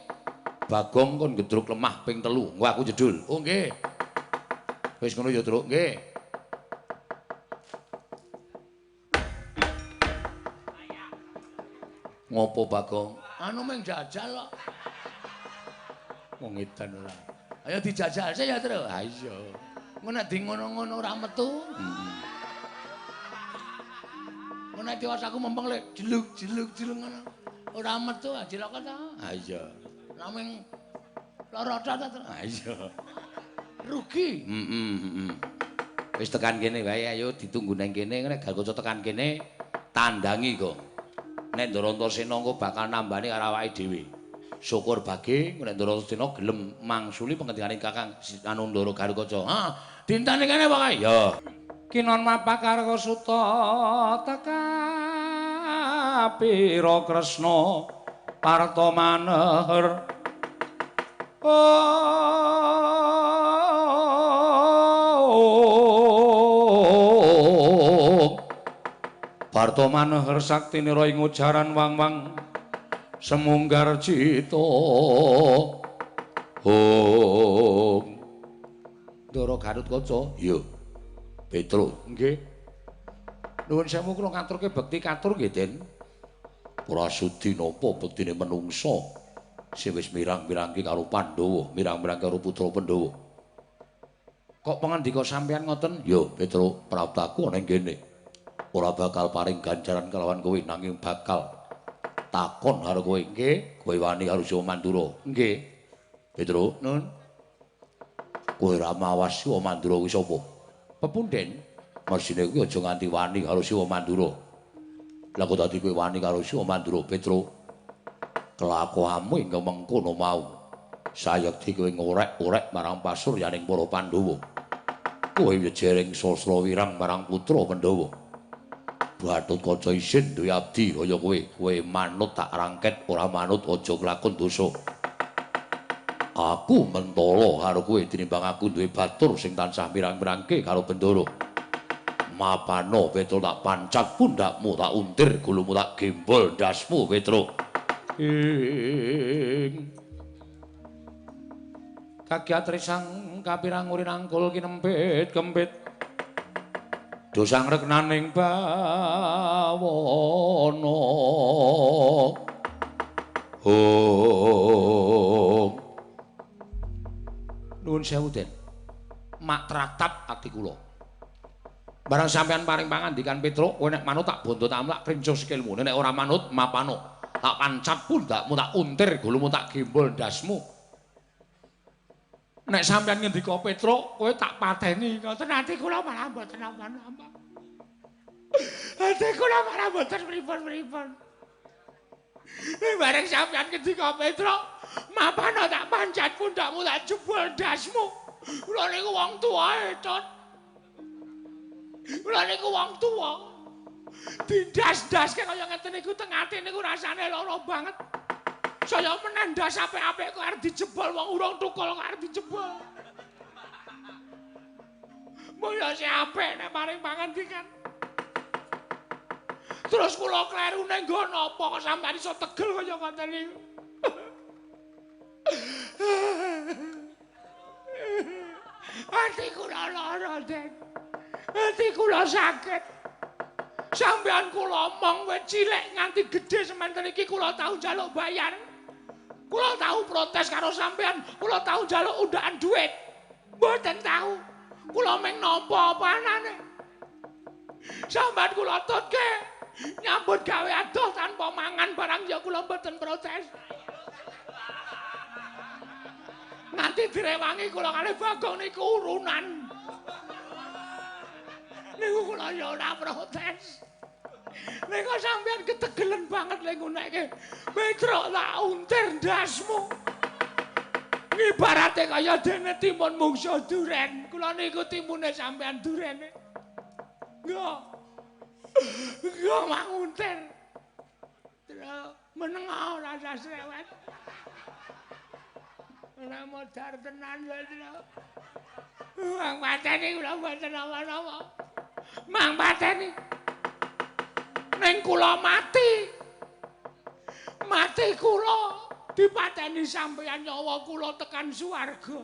Bagong kon gedruk lemah ping 3. Engko aku jedul. Oh nggih. Wis ngono ya, Truk. Nggih. Ngopo, Bagong? Anu meng jajal kok. Wong edan ora. Ayo dijajal sih ya, Truk. Ha iya. Engko nek di ngono-ngono ora metu. Engko nek diwasaku mempeng lek jeluk ngono. Ora metu, cilaka ta? Ha iya. Nameng lara ta, Truk. Ha iya. Rugi. Wis tekan kene wae ayo ditunggu nang kene nek Garukaca tekan kene tandangi kok. Nek Ndara Antasena engko bakal nambani karo awake dhewe. Syukur bage nek Ndara Antasena gelem mangsuli pengendikane Kakang anu Ndara Garukaca. Ha, dintane kene wae. Ya. Kinon mapak karo suta teka pira Kresna parta maneher. Parta maneher saktine ra ing ujaran wang-wang semunggar cita. Ndara Garukaca. Iya. Petruk. Nggih. Nuwun sewu kula ngaturke bekti katur nggih, Den. Ora sudi napa bektine menungsa. Sing wis mirang-mirangke karo Pandhawa, mirang-mirangke karo putra Pandhawa. Kok pangandika sampeyan ngoten? Ya, Petruk, praptaku ana ing kene. Ora bakal paring ganjaran kelawan kowe nanging bakal takon karo kowe. Nggih, kowe wani karo Siwa Mandura. Nggih. Petruk, nun. Kowe ora mawas Siwa Mandura kuwi sapa? Pepunden. Mesine kuwi aja nganti wani karo Siwa Mandura. Lah kok dadi kowe wani karo Siwa Mandura, Petruk? Kelakuanmu ingkang mengkono mau sayekti kowe ngorek-orek marang pasuryaning para Pandhawa. Kowe jering sastra wirang marang putra Pandhawa. Gatotkaca isin duwe abdi kaya kowe manut tak rangket ora manut aja kelakon dosa. Aku mentala karo kowe tinimbang aku duwe batur sing tansah mirang-mirangke karo Bendara. Mapano Petruk tak pancat pundakmu tak untir gulumu tak gembol ndasmu Petruk. Kagiat risang kapirang urinangkul kinempit kempit dosang reknaning bawana nuwun sewu Den mak tratap ati kula barang sampeyan paring pangandikan Petruk kowe nek manut tak bondo tak krinco sikilmu nek ora manut mapano tak pancat pundakmu tak untir gulumu tak gembol ndasmu. Nek sampeyan ngendika Petruk, kowe tak pateni. Ngoten ati kula malah mboten napa-napa. Ati kula malah mboten pripun-pripun. Nek bareng sampeyan ngendika Petruk, mapana tak pancat pundakmu tak jebol ndasmu. Kula niku wong tuwa, Tut. Kula niku wong tuwa. Dindas-das kaya ngeten niku teng ati niku rasane lara banget. Saya menendas apik-apik kok arep dijebol wong urung tukul kok arep dijebol. Mulya sing apik nek maring pangandikan. Terus kula klerune nggo napa kok sampeyan iso tegel kaya ngoten niku. Ati kula lara, Den. Ati kula sakit. Sampeyan kula omong wis cilik nganti gedhe semanten iki kula tau njaluk bayar. Kula tahu protes karo sampean, kula tahu njaluk undakan duit. Mboten tahu. Kula meng nampa apa anane. Sampeyan kula tutke nyambut gawe adoh tanpa mangan barang ya kula mboten protes. Nanti direwangi kula kalih Bagong niku urunan. Niku kula ya ora protes. Nek sampeyan ketegelen banget lek ngunekke Petruk tak untir ndasmu. Ibarate kaya dene timun mungsuh duren. Kula niku timune sampeyan durene. Nggih manguntir. Terus meneng ora sasrewet. Ora modar tenan lho, Tru. Mang pateni kula mboten apa-apa. Mang pateni. Ning kula mati. Mati kula dipateni sampeyan nyawa kula tekan swarga.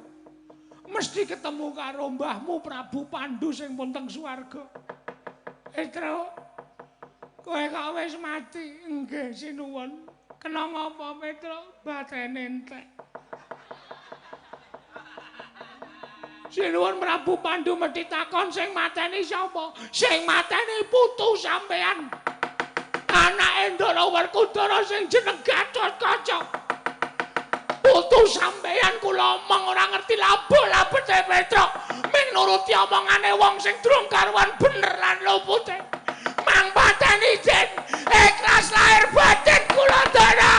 Mesti ketemu karo mbahmu Prabu Pandhu sing pun teng swarga. Tru. Kowe kok wis mati? Nggih, sinuwun. Kena ngapa, Petruk? Batene entek. Sinuwun Prabu Pandhu mesti takon sing mateni sapa? Sing mateni putu sampean. Anake Ndara Werkudara sing jeneng Gatotkaca. Putu sampean kula omong ora ngerti labete Petruk. Ming nuruti omongane wong sing durung karuan bener lan lupute. Mang pateni jen ikhlas lahir batin kula Ndara.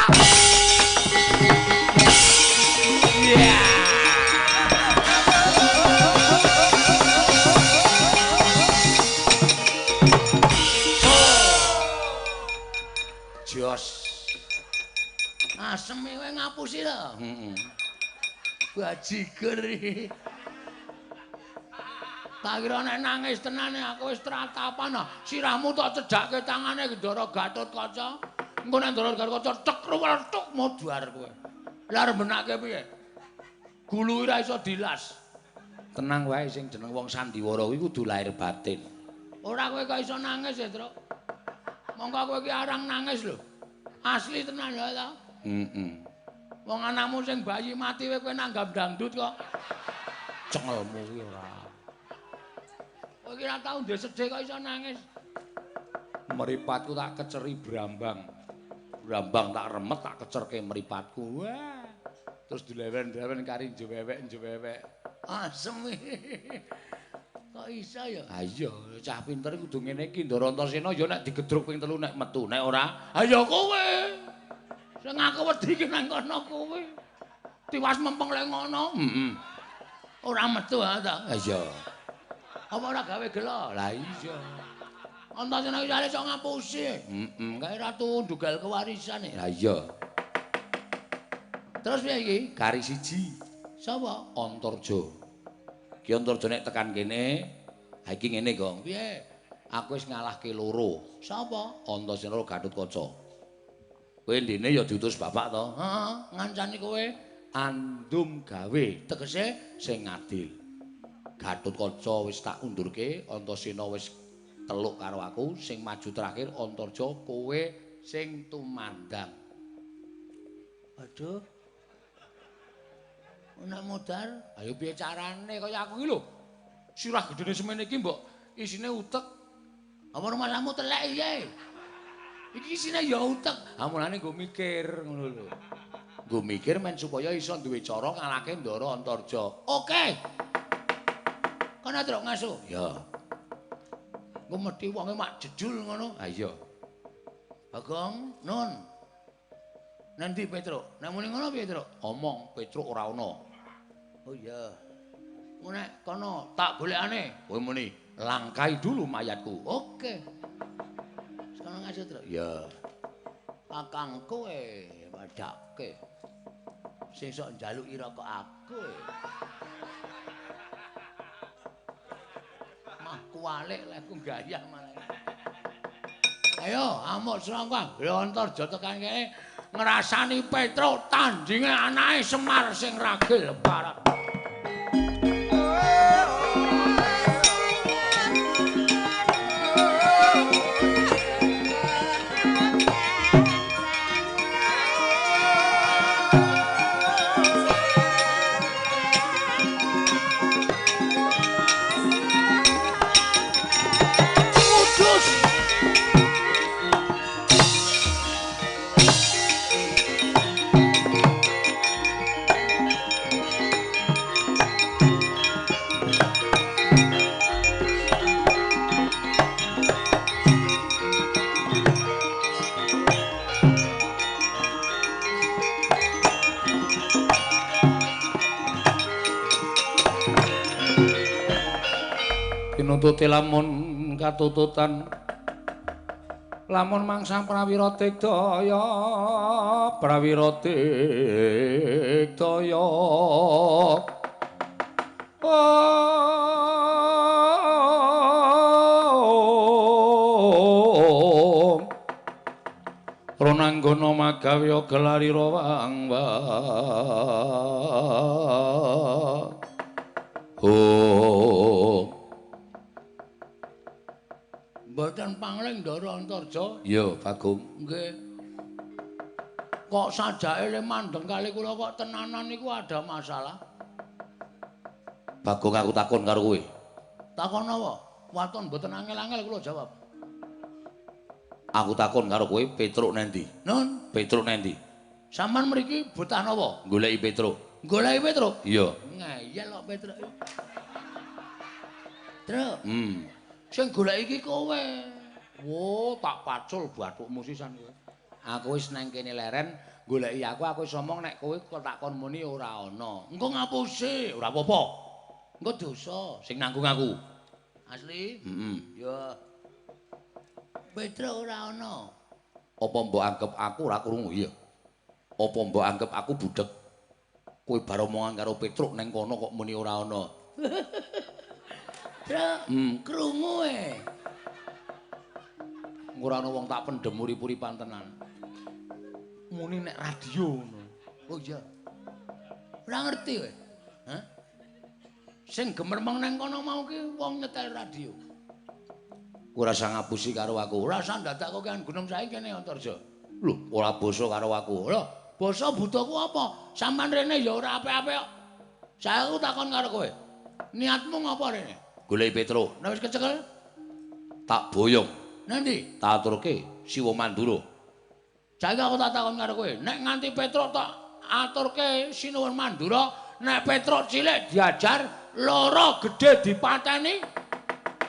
Jos. Aseme kowe ngapusi to? Heeh. Bajigur iki. Tak kira nek nangis tenane aku wis tratapan. Sirahmu tak cedhakke tangane Ndara Gatotkaca. Engko nek Ndara Gatotkaca cek ruwetuk modar kowe. Lah arep benake piye? Gulu ora iso dilas. Tenang wae sing jeneng wong sandiwara kuwi kudu lahir batin. Ora kowe kok iso nangis ya, Tru. Monggo kowe iki arang nangis lho. Asli tenan ya ta? Heeh. Wong anakmu sing bayi mati kowe nanggap dangdut kok. Cengelmu kuwi ora. Kowe iki ora tau ndek sedih kok iso nangis. Mripatku tak keceri brambang. Brambang tak remet tak kecerke mripatku. Wah. Terus dilewen-lewen kari njewewek. Asem. Kok iso ya? Ha iya, cah pinter kudu ngene iki Ndara Antasena ya nek digedruk ping 3 nek metu, nek ora ha ya kowe. Sing aku wedi ki nang kono kowe. Tiwas mempeng lek ngono. Heeh. Ora metu ha ta? Ha iya. Apa ora gawe gelo? Lah iya. Antasena iki iso ngapusi. Heeh. Kae ratu ndugal kewarisan. Lah iya. Terus piye iki? Kari siji. Sapa? Antarja. Ki Antarja nek tekan kene, ha iki ngene, Gong. Piye? Aku wis ngalahke loro. Sapa? Antasena karo Gatotkaca. Kowe ndene ya diutus bapak to? Heeh, ngancani kowe Andum gawe tegese sing adil. Gatotkaca wis tak undurke, Antasena wis teluk karo aku, sing maju terakhir Antarja, kowe sing tumandang. Aduh. Nek modar, Ayo piye carane kaya aku iki lho. Sirah gedene semene iki mbok isine utek. apa rumahmu telek piye? Iki isine ya utek. Ha mulane nggo mikir ngono lho. Nggo mikir men supaya iso duwe cara ngalahke Ndara Antarja. Oke. Kana truk ngaso? Ya. Engko mesti wonge mak jejul ngono. Ha iya. Bagong, Nun. Nanti Petruk. Nek muni ngono piye, Truk? Omong Petruk ora ana. Oh iya. Nek kono tak golekane. Kowe muni langkai dulu mayatku. Oke. Sekarang ngaso, Truk? Ya. Kakangku padake. Sing sok njaluki rokok aku. Mah kualik lek ku gayah malah. Ayo, amuk srongkang. Lha Antarja tekan kene ngrasani Petruk tandinge anake Semar sing ragil barat. nututi lamun katututan lamun mangsa prawira digdaya Ronanggana magawya gelarira wangwa Mboten pangling Ndara Antarja. Iya, Bagong. Nggih. Kok sajake le mandeng kali kula kok tenanan niku ada masalah. Bagong aku takon karo kowe. Takon apa? Waton mboten angel-angel kula jawab. Aku takon karo kowe Petruk nendi? Nun, Petruk nendi? sampean mriki betah napa? Goleki Petruk. Goleki Petruk? Iya. Ngeyel kok Petruk. Truk. Sing goleki iki kowe. Wo, tak pacul bathukmu sisan kowe. Aku wis nang kene leren goleki aku wis omong nek kowe kok tak kon muni ora ana. Engko ngapusi, ora apa-apa. Engko dosa sing nanggung aku. Asli? Ya. Petruk ora ana. Apa mbok anggap aku ora krungu ya? Apa mbok anggap aku budhek? Kowe bar omongan karo Petruk neng kono kok muni ora ana. Truk, krungu Ora ana wong tak pendhem urip-uripan tenan. Muni nek radio ngono. Oh iya. Ora ngerti kowe. Hah? Sing gemermeng nang kono mau ki wong nyetel radio. Ora usah ngapusi karo aku. Ora usah ndadak kok kan gunung saiki kene Antarja. Lho, ora basa karo aku. Lho, basa budaku apa? Sampeyan rene ya ora apik-apik kok. Saya aku takon karo kowe. Niatmu ngopo rene? Goleki Petruk. Nek wis kecekel, Tak boyong. nanti Tak aturke Siwa Mandura. saiki aku tak takon karo kowe. Nek nganti Petruk tak aturke Sinuwun Mandura, nek Petruk cilik diajar, loro gedhe dipateni,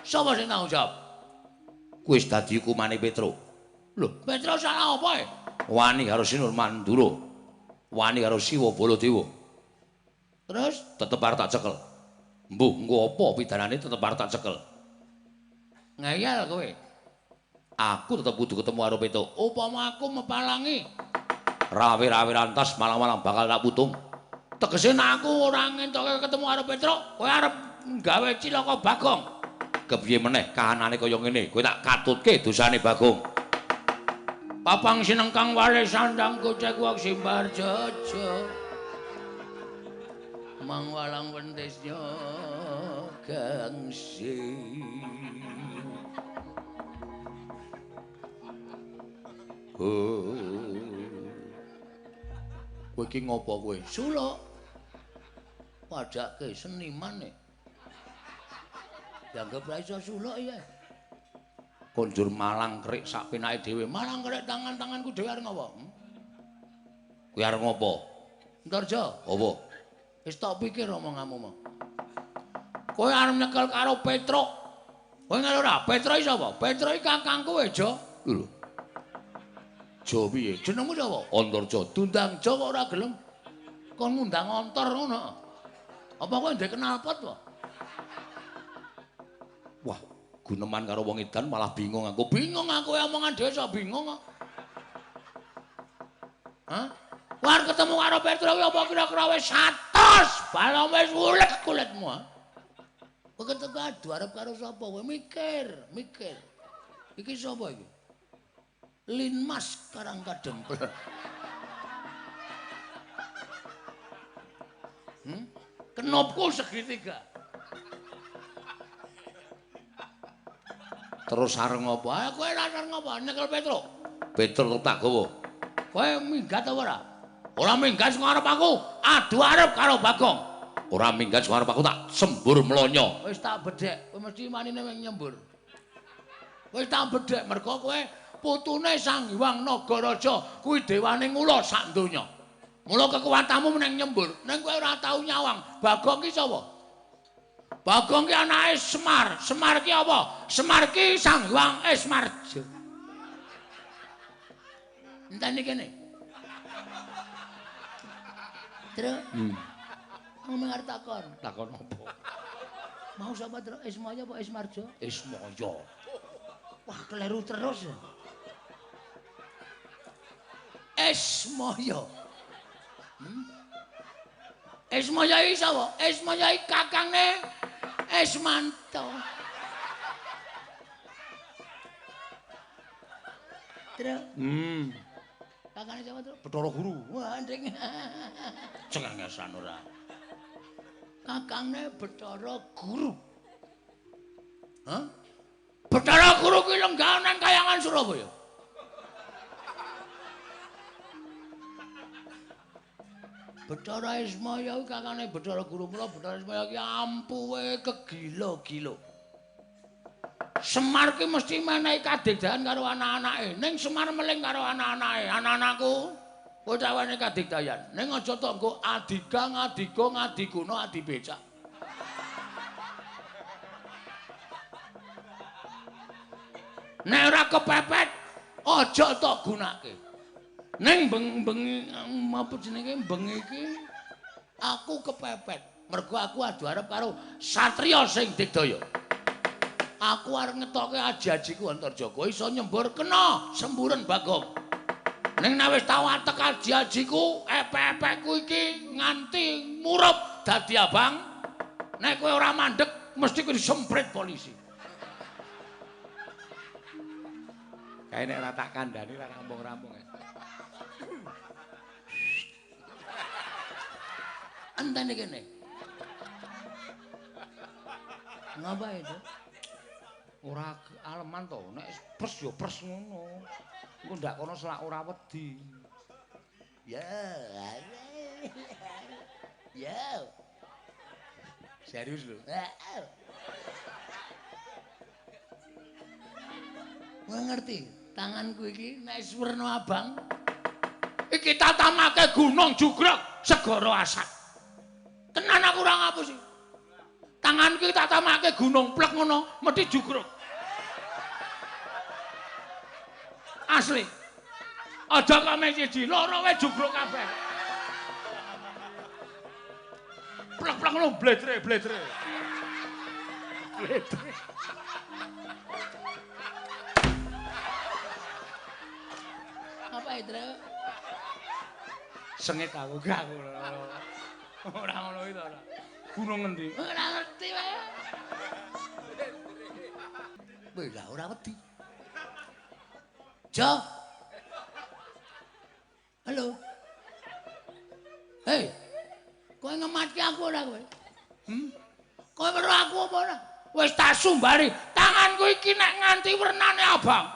sapa sing tanggung jawab? Kuwi wis dadi hukumane Petruk. Lho, Petruk salah apa e? Wani karo Sinuwun Mandura. Wani karo Siwa Baladewa. Terus Tetep arep tak cekel. Mbuh, engko apa pidanane tetep arep tak cekel. ngeyel kowe. Aku tetep kudu ketemu karo Petruk. Upama aku mepalangi, Rawe-rawe lantas malang-malang bakal tak putung. tegese nek aku ora ngentoke ketemu karo Petruk, kowe arep nggawe cilaka Bagong. Kepiye meneh kahanane kaya ngene, kowe tak katutke dosane Bagong. Papang sinengkang wale sandang gocek wak simbar jojo. Mang walang wentisnya gangsi. Kowe iki ngopo kowe? Suluk. Padake seniman e. Dianggep ra iso suluk ya. Konjur malang krik sak penake dhewe. Malang kerek tangan-tanganku dhewe arep ngopo? Kuwi arep ngopo? Antarja, Apa? wis tak pikir omonganmu mau. Kowe arep nyekel karo Petruk. Kowe ngerti ora? Petruk iki sapa? Petruk iki kakangku Ejo. Lho. Jo piye? Jenengmu sapa? Antarja. Dundang Jo kok ora gelem. Kon ngundang ontor ngono. Apa kowe ndek knalpot wae? Wah, guneman karo wong edan malah bingung aku. Bingung aku omongan dhewe sok bingung kok. Hah? War ketemu karo Petruk apa kira-kira wis 100 balong wis ulet kulitmu. Kowe ketemu adu arep karo sapa kowe mikir. Iki sapa iki? Linmas Karangkadempel. Kenopku segitiga. Terus arep ngopo? Wah, kowe ora arep ngopo? Nyekel Petruk. Petruk tak gawa. Kowe minggat apa ora? Ora minggat sing arep aku. Adu arep karo Bagong. Ora minggat sing arep aku tak sembur mlonyo. Wis tak bedhek, kowe mesti manine wing nyembur. Wis tak bedhek mergo kowe putune Sang Hyang Nagaraja, kuwi dewaning ula sak donya. Mula kekuatanmu meneng nyembur, ning kowe ora tau nyawang. Bagong ki sapa? Bagong ki anake Semar. Semar ki apa? Semar ki Sang Hyang Esmarja. Enteni kene. Terus? Aku mengarep takon. Takon apa? Mau sapa, Tru? Ismaya apa Ismarjo? Ismaya. Wah, keliru terus. Ismaya. Ismaya iki sapa? Ismaya iki kakangne Ismanto. Tru. Kakane sapa, Tru? Bathara Guru. Wah, ndeng. Cengengesan ora. Kakangne Bathara Guru. Hah? Bathara Guru kuwi lengganan Kayangan Surabaya. Bathara Ismaya kuwi kakane Bathara Guru, mula Bathara Ismaya ki ampuhe kegila-gila. Semar ki mesti menehi kadigdayan karo anak-anake. Ning Semar meling karo anak-anake. Anak-anakku, kowe tawane kadigdayan. Ning aja tok nggo Adika, Ngadika, Ngadiguna, Adibecak. Nek ora kepepet, aja tok gunake. Ning bengi apa jenenge bengi iki aku kepepet. Mergo aku adu arep karo satriya sing digdaya. Aku arep ngetokke aji-ajiku Antarjaka iso nyembur kena semburen Bagong. Ning nek wis tau atek aji-ajiku, epek-epekku iki nganti murup dadi abang. Nek kowe ora mandeg mesti kowe disemprit polisi. Kae nek ora tak kandhani ora rampung-rampung. Entene kene. Ngapa itu? Ora aleman to, nek pres ya pres ngono. Engko ndak kono selak ora wedi. Ya. Ya. Serius lho. Kowe ngerti, tanganku iki nek werna abang iki tatamake gunung jugrek segara asak. Tenan aku ora ngapusi. Tanganku iki tatamake gunung plek ngono mesti jugrek. Asli. Aja kame siji, loro wae jugrek kabeh. Plek-plek ngono bletre. Bletre. Apa itu? Sengit aku gak ngono. Ora ngono itu ora. Gunung ngendi? Ora ngerti wae. Wis lah ora wedi. Jo. Halo. Hei. Kowe ngematke aku ora kowe? Kowe weruh aku apa ora? Wis tak sumbari, tanganku iki nek nganti wernane abang.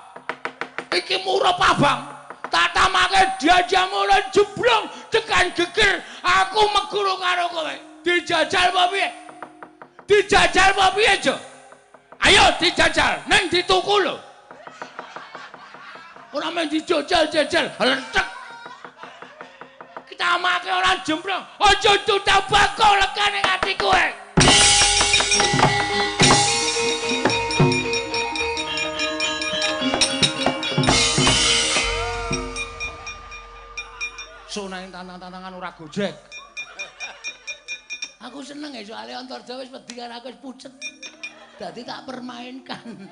Iki murup abang. Tak tamake diajak mulai jeblong tekan geger. Aku meguru karo kowe. Dijajal apa piye? Dijajal apa piye, Jo? Ayo dijajal, neng dituku lho. Ora men dijajal-jajal, letek. Kita make ora jembrong. Aja tutak bako lekane ati kowe. Sonaing tantang-tantangan ora gojek. Aku seneng ya soalnya Antarja wis wedi karo aku wis pucet. Dadi tak permainkan.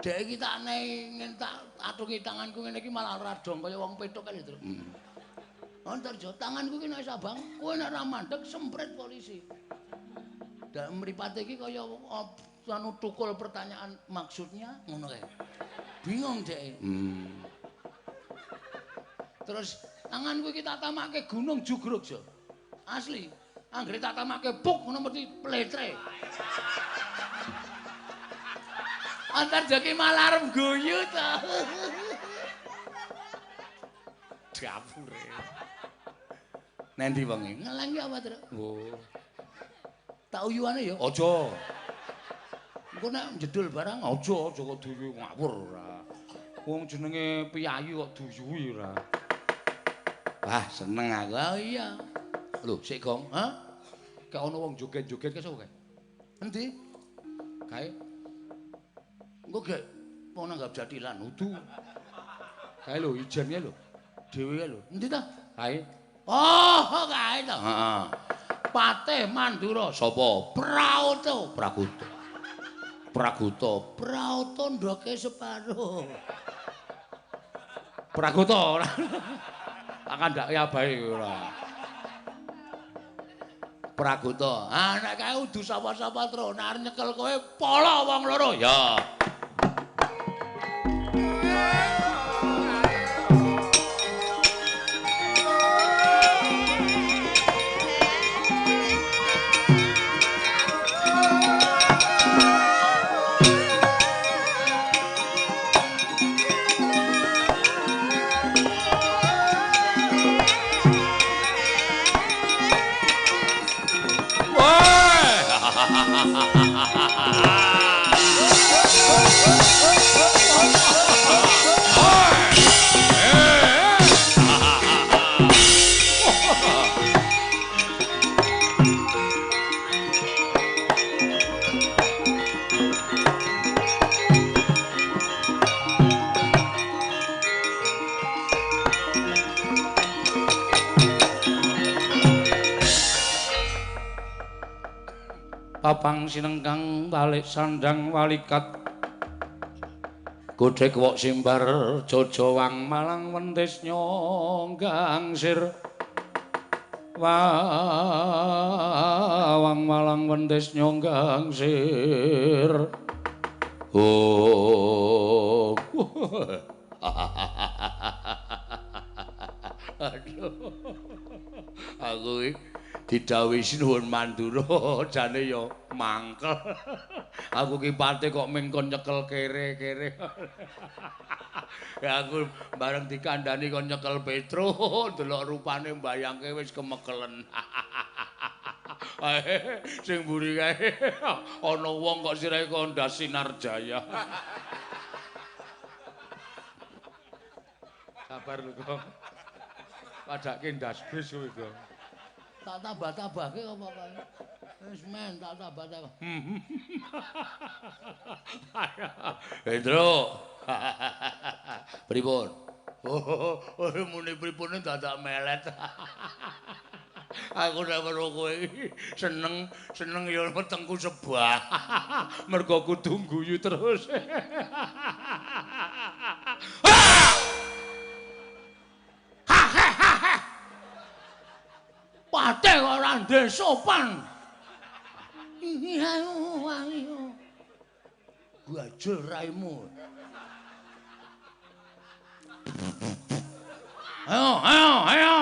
Dek iki tak ngene tak atungi tanganku ngene iki malah radong kaya wong petuk kali, Tru. Antarja, tanganku iki nek wis abang, kowe nek ora mandeg semprit polisi. Dan mripate iki kaya anu tukul pertanyaan maksudnya ngono kae. Bingung dek. Terus tanganku iki tak tamake gunung jugruk, Jo. Asli. Anggere tak tamake puk ngono mesti pletre. Antar joki malah arep guyu to. Dapure. Nendi wengi? Ngeleng ki apa, Tru? Oh. Tak uyuane ya. Aja. Engko nek jedul barang Aja kok duyu ngawur ora. Wong jenenge piyayu kok duyui ora. Wah, seneng aku. oh iya. Lho, sik Gong. Hah? Kayak ono wong joget-joget ke sapa kae? Endi? Kae Engko gek mau nanggap jadilan udu. kae lho ijennya lho. Dhewe lho. Endi ta? Kae. Oh, kae to. Heeh. Patih Mandura sapa? Praoto. Praguta. Praguta. Praoto ndoke separo. Praguta. Akan ndak yabahe ora. Praguta. Ah nek kae udu sapa-sapa tru, nek arep nyekel kowe polo wong loro. Ya. Papang sinengkang balik sandang walikat godhek wok simbar jojowang malang wendis nyonggang sir wawang malang wendis nyonggang sir oh aduh aku didhawuhi Sinuwun Mandura jane ya mangkel. Aku ki pate kok mengkon nyekel kere-kere. Ya aku bareng dikandani kon nyekel Petro, delok rupane mbayangke wis kemekelen. Sing mburi kae ana wong kok sirahe kondas Sinar Jaya. Sabar lho, Gong. Padake ndas bis kowe, Gong. Tak tambah-tambahke apa kae. Wis men tak tambah-tambah. Hendro. Pripun? Oh, muni pripune dadak melet. Aku nek karo kowe seneng ya wetengku sebah. Mergo kudu guyu terus. Patih kok ora ndek sopan. Ayo. Gajel raimu. Ayo.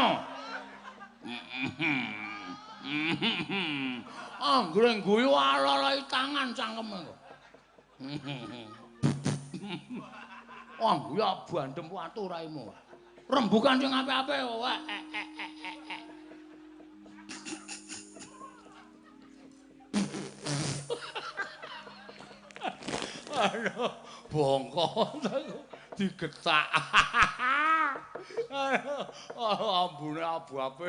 Anggere guyu ala-alai tangan cangkeme kok. Wah, guyu bandem watu raimu. Rembukan sing apik-apik kok. Aduh, bongkok digetak. Ambune abu-abu.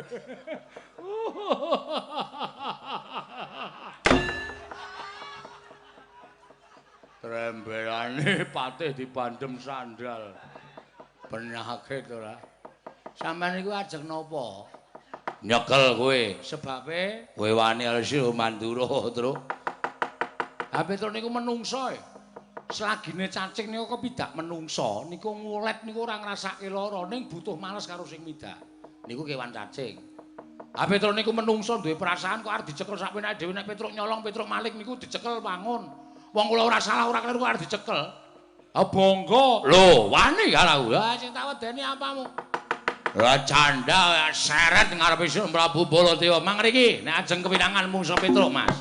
Trembelane patih dibandem sandal. Penyakit ora. Sampeyan iku ajeng napa? Nyekel kowe. Sebabe kowe wani Sinuwun Mandura, Tru. Ha Petro niku menungso. Selagine cacing niku kepidak menungso, niku ngulet niku ora ngrasake lara, ning butuh males karo sing midak. Niku kewan cacing. Ha Petro niku menungso duwe perasaan kok arep dicekel sakwenake dhewe nek Petro nyolong Petro malik niku dicekel wangun. Wong kula ora salah ora kleru kok arep dicekel. Ha bangga. Lho, wani kalau. Ha sing tak wedeni apamu? Lah canda seret ngarepe Prabu Baladewa. Mangriki nek ajeng kewinangan mungsuh Petro, Mas.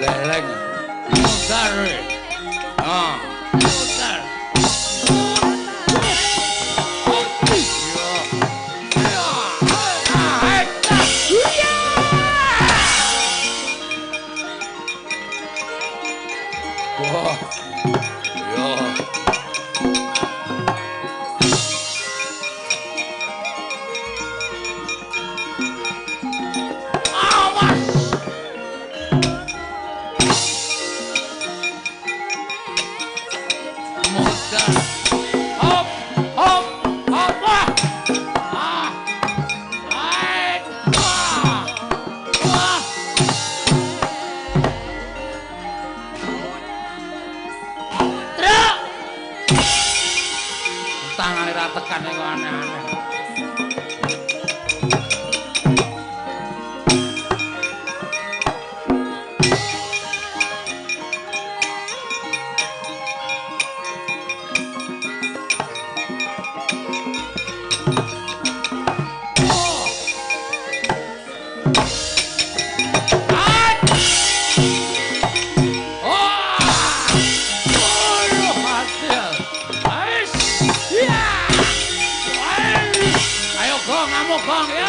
leleng. Mutar. Ah, mutar. Wah. Ya. Awas. Mutar. Hop, hop, hop. Wah. Ah. Hai. Wah. Wah. Truk. Tangane ra tekan kok aneh-aneh. Ayo gong, ngamuk gong, yo!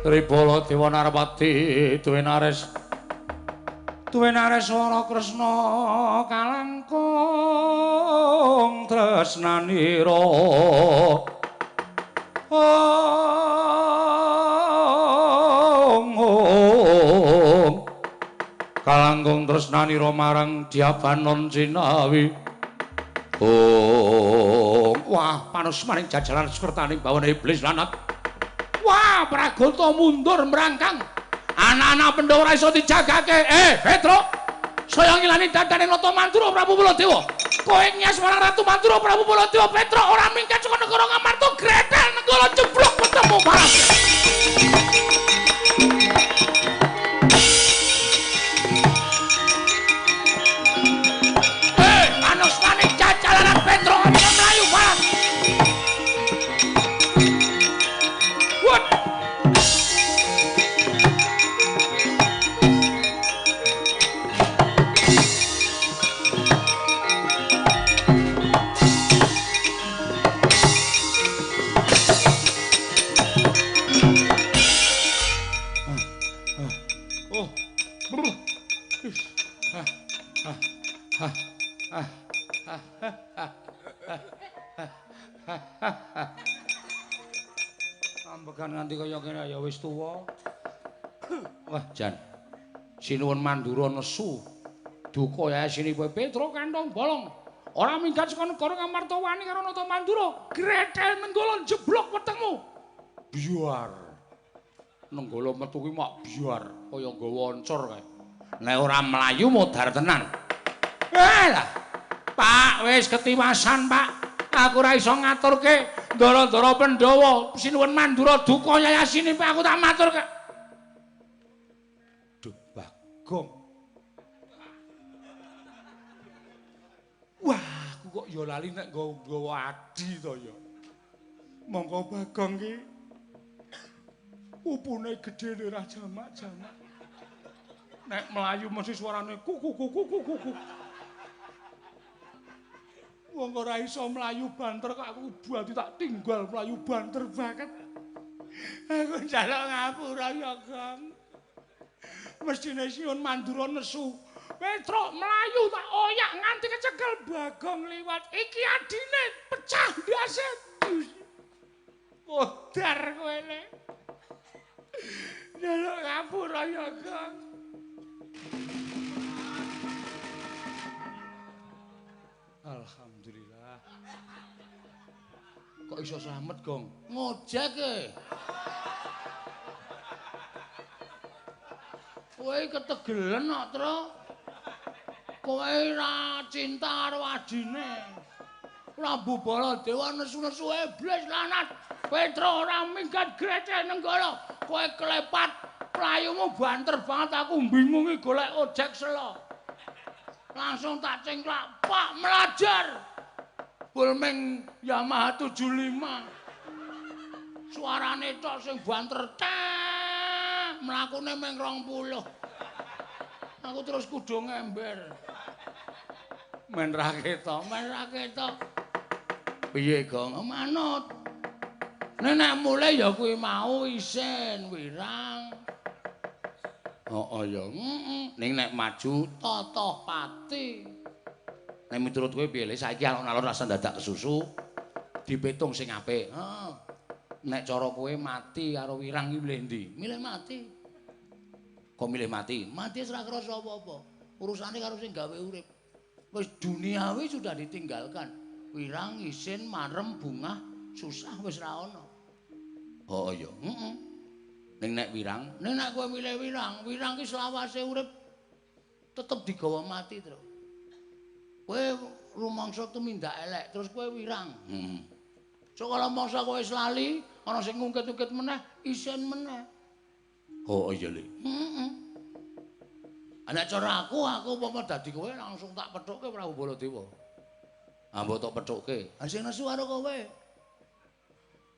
Tribala Dewa Narpati duwe nares swara Kresna kalangkung tresnanira kalangkung tresnanira marang Diabanon Cinawi wah panos maring jajalan sekertaning bawana iblis lanat. Wah, Pragoto mundur merangkang. Anak-anak Pandhawa ora iso dijagake. Petro. Saya ngilani dadane Nata Mantura Prabu Baladewa. Kowe nyas marang Ratu Mantura Prabu Baladewa Petro ora mingkat saka negara Ngamarta gretel negara jeblok ketemu baras. Manus maning jajalanan Petro aja mlayu baras. Ambekan nganti kaya kene ya wis tuwa. Wah, Jan. Sinuwun Mandura nesu. Duka ya siniwe Petro kantong bolong. Ora minggat saka negara Ngamarta wani karo Nata Mandura. Gretel nenggala jeblok wetengmu. Biar. Nenggala metu ki mak biar kaya nggawa oncor kae. Nek ora mlayu modar tenan. Lah. Pak, wis ketiwasan, Pak. Aku ora iso ngaturke ndara-ndara Pandhawa, Sinuwun Mandura duka yayasine Pak aku tak maturke. Duh, Bagong. Wah, aku kok ya lali nek nggawa adi to ya. Monggo Bagong ki upune gedhe ora jamak-jamak. Nek mlayu mesti suarane kuku. Wong ora iso mlayu banter kok aku buati tak tinggal mlayu banter banget. Aku njaluk ngapura ya, Gong. Mestine Sinuwun Mandura nesu. Petro mlayu tak oyak nganti kecekel Bagong liwat. Iki adine pecah ndase. Modar kowe le. Njaluk ngapura ya, Gong. Alhamdulillah. Kok iso slamet, Gong? Ngojek e. Kowe ketegelen kok, Tru. Kowe ora cinta karo adine. Prabu Baladewa nesu-nesu iblis lanat. Petro ora minggat Grethe Nenggala. Kowe klepat playumu banter banget aku bingungi golek ojek selo. Langsung tak cengklak, Pak melajar. Bulming Yamaha 75. Suarane tok sing banter teh, mlakune meng 20. Aku terus kudu ngember. Men ra ketok. Piye, Gong? Manut. Nek mulai ya kuwi mau isin wirang. Ya. Ning nek maju totoh pati. Nek miturut kowe piye le saiki alon-alon rasa dadak kesusu dipitung sing apik. Heeh. Nek cara kowe mati karo wirang iki milih ndi? Milih mati. Kok milih mati? Mati wis ora krasa apa-apa. Urusane karo sing gawe urip. Wis duniawi sudah ditinggalkan. Wirang, isin, marem, bungah, susah wis ra ono. Oh iya, Ning nek wirang, nek kowe milih wirang ki selawase urip tetep digawa mati terus. Kowe rumangsa tumindak elek, terus kowe wirang. So kalau mangsa kowe wis lali, ana sing ngungkit-ungkit meneh, isin meneh. Oh iya Le. Nek cara aku umpama dadi kowe langsung tak pethukke Prabu Baladewa. Mbok tak pethukke. Sing nesu karo kowe.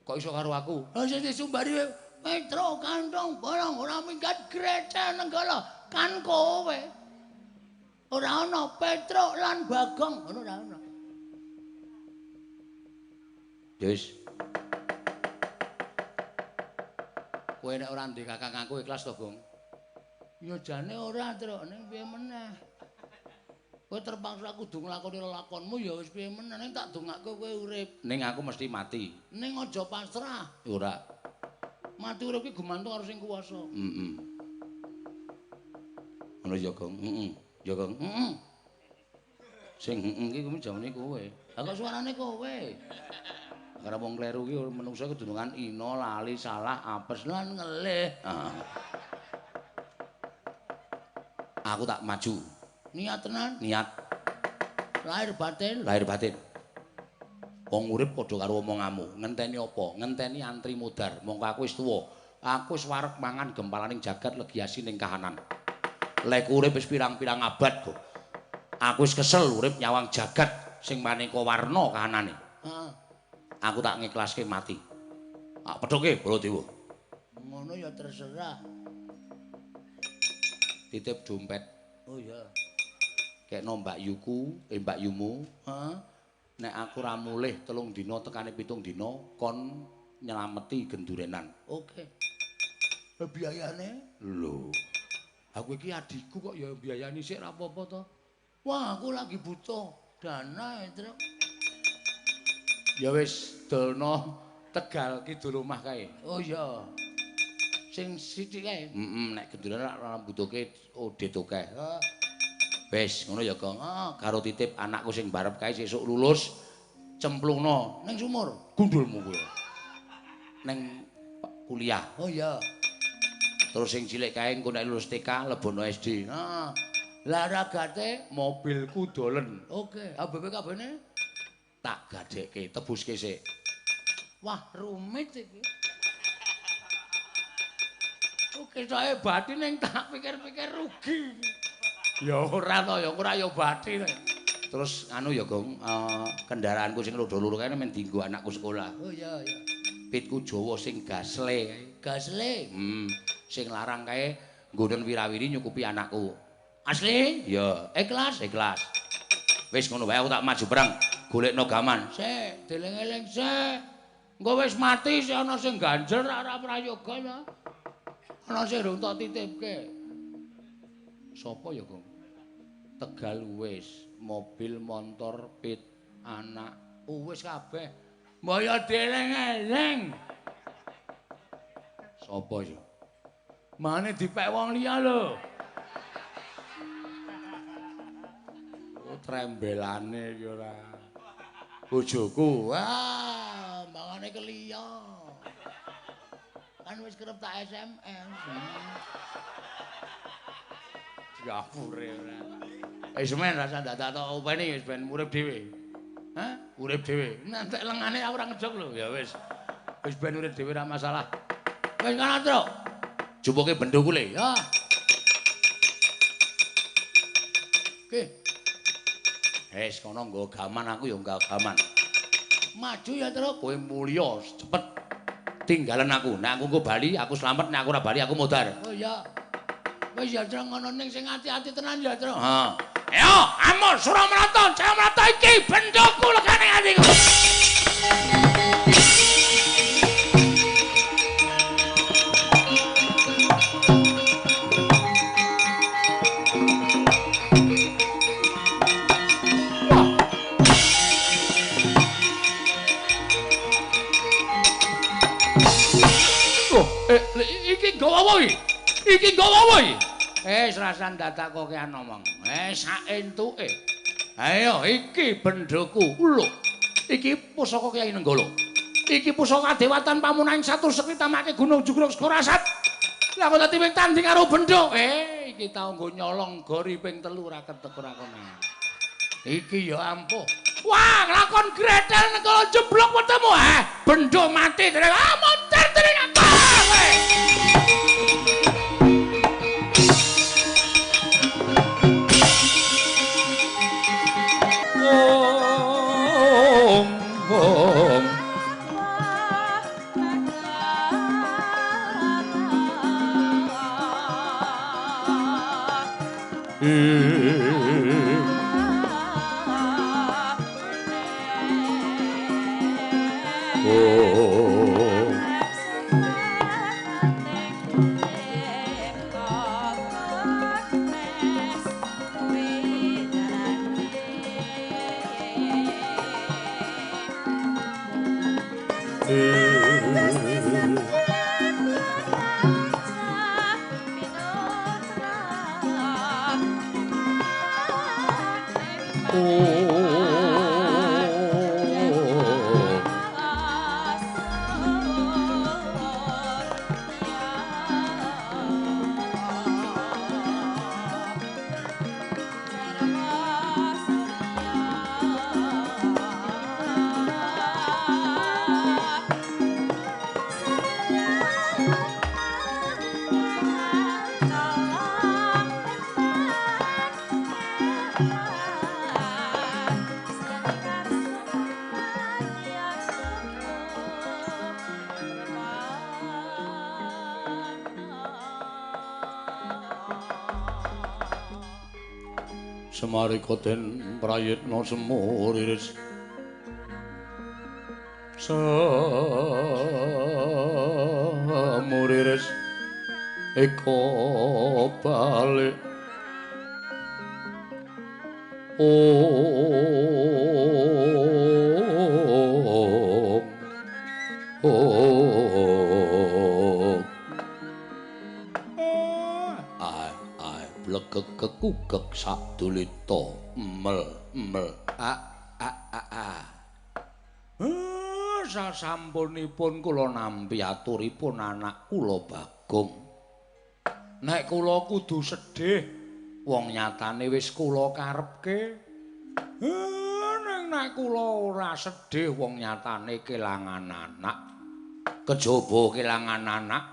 Kok iso karo aku? Lah sing disumbari Petro kantong bolong ora minggat Grethe Nenggala kan kowe. Ora ana Petro lan Bagong, ngono ora ana. Wis. Kowe nek ora ndek kakang aku ikhlas to, Gong? Ya jane ora, Truk, ning piye meneh. Kowe terpaksa kudu nglakoni lelakonmu ya wis piye meneh, ning tak dongake kowe urip. Ning aku mesti mati. Ning aja pasrah. Ora. Mati urip ki gumantung karo sing kuwasa. Ngono ya, Gong. Ya, Gong. Sing iki kuwi jamane kowe. Lah kok suarane kowe? Karena wong kleru ki menungso kedunungan ina, lali, salah, apes lan ngelih. Aku tak maju. Niat tenan? Niat. Lahir batin? Lahir batin. Wong urip padha karo omonganmu. Ngenteni apa? Ngenteni antri mudar. Mongko aku wis tuwa. Aku wis wareg mangan gempalaning jagat legiasi ning kahanan. Lek urip wis pirang-pirang abad kok. Aku wis kesel urip nyawang jagat sing maneka warna kahanane. Aku tak ngiklaske mati. Tak pedhoke Baladewa. Ngono ya terserah. Titip dompet. Oh iya. Kekno Mbak Yuku, Mbak Yumu, nek aku ra mulih 3 dina tekane 7 dina kon nyelameti gendurenan. Oke. Biayane? Lho. Aku iki adikku kok ya biayani sik ra apa-apa to. Wah, aku lagi butuh dana, Truk. Ya wis, dono Tegal Kidul omah kae. Oh iya. Sing sithik kae. Nek gendurenan ora butuhke udit akeh. Wis, ngono ya, Gong. Karo titip anakku sing barep kae sesuk lulus cemplungno ning sumur. Gundulmu kuwi. Ning kuliah. Oh iya. Terus sing cilik kae engko nek lulus TK lebono SD. Lah ragate mobilku dolen. Oke, BPKB-ne tak gadekke, tebuske sik. Wah, rumit iki. Oke, saya bati ning tak pikir-pikir rugi. Ya ora to, ya ora ya bati. Terus anu ya, Gong, kendaraanku sing loro-loro kae men dienggo anakku sekolah. Oh iya iya. Pitku Jawa sing gasle kae. Gasle? Sing larang kae nggonen wirawiri nyukupi anakku. Asli? Ya, ikhlas, ikhlas. Wis ngono wae aku tak maju perang, golekno gaman. Sik, deling-eling sik. Engko wis mati sik ana sing ganjel ora prayoga ya. Ana sing durung tak titipke. Sopo ya, Gong? Tegal wis, mobil, motor, pit, anak, wis kabeh. Mbok ya deleng-eleng. Sopo ya? Mane dipek wong liya lho. Trembelane iki ora. Bojoku, wah, mbangane keliya. Kan wis kerep tak SMS. Gapure ora. Semen rasa dadak tok openi wis ben urip dhewe. Hah? Urip dhewe. Nantek lengane ora ngejog lho. Ya wis. Wis ben urip dhewe ora masalah. Wis kana, Tru. Jumpuke bendho kule. Ya. Oke. Wis kono nggo gaman aku ya nggo gaman. Maju ya, Tru. Kowe mulya cepet. Tinggalan aku. Nek aku nggo bali, aku slamet. Nek aku ora bali, aku modar. Oh iya. Wis ya, Tru, ngono ning sing ati-ati tenan ya, Tru. Heeh. Ayo, amur Suramrata, Jayamrata iki bendhoku legane atiku. Iki nggawa apa iki? Iki nggawa apa iki? Rasan dadak kok kean omong. Sak entuke. Ayo iki bendhoku. Lho. Iki pusaka Kyai Nenggala. Iki pusaka kadewatan pamunaing satu sekritamake Gunung Jugruk Sekorasat. Lah kok dadi wing tanding karo bendho. Iki tau nggo nyolong gori ping 3 ora ketek ora kono. Iki ya ampuh. Wah, lakon gretel Nenggala jeblok wetemu. Bendho mati terus. Moncer tening apa kowe? Semarika den prayitna semur iris semur iris eko balik kekukek sadulita mel sasampunipun kula nampi aturipun anak kula Bagong nek kula kudu sedih wong nyatane wis kula karepke nek kula ora sedih wong nyatane kelangan anak kejaba kelangan anak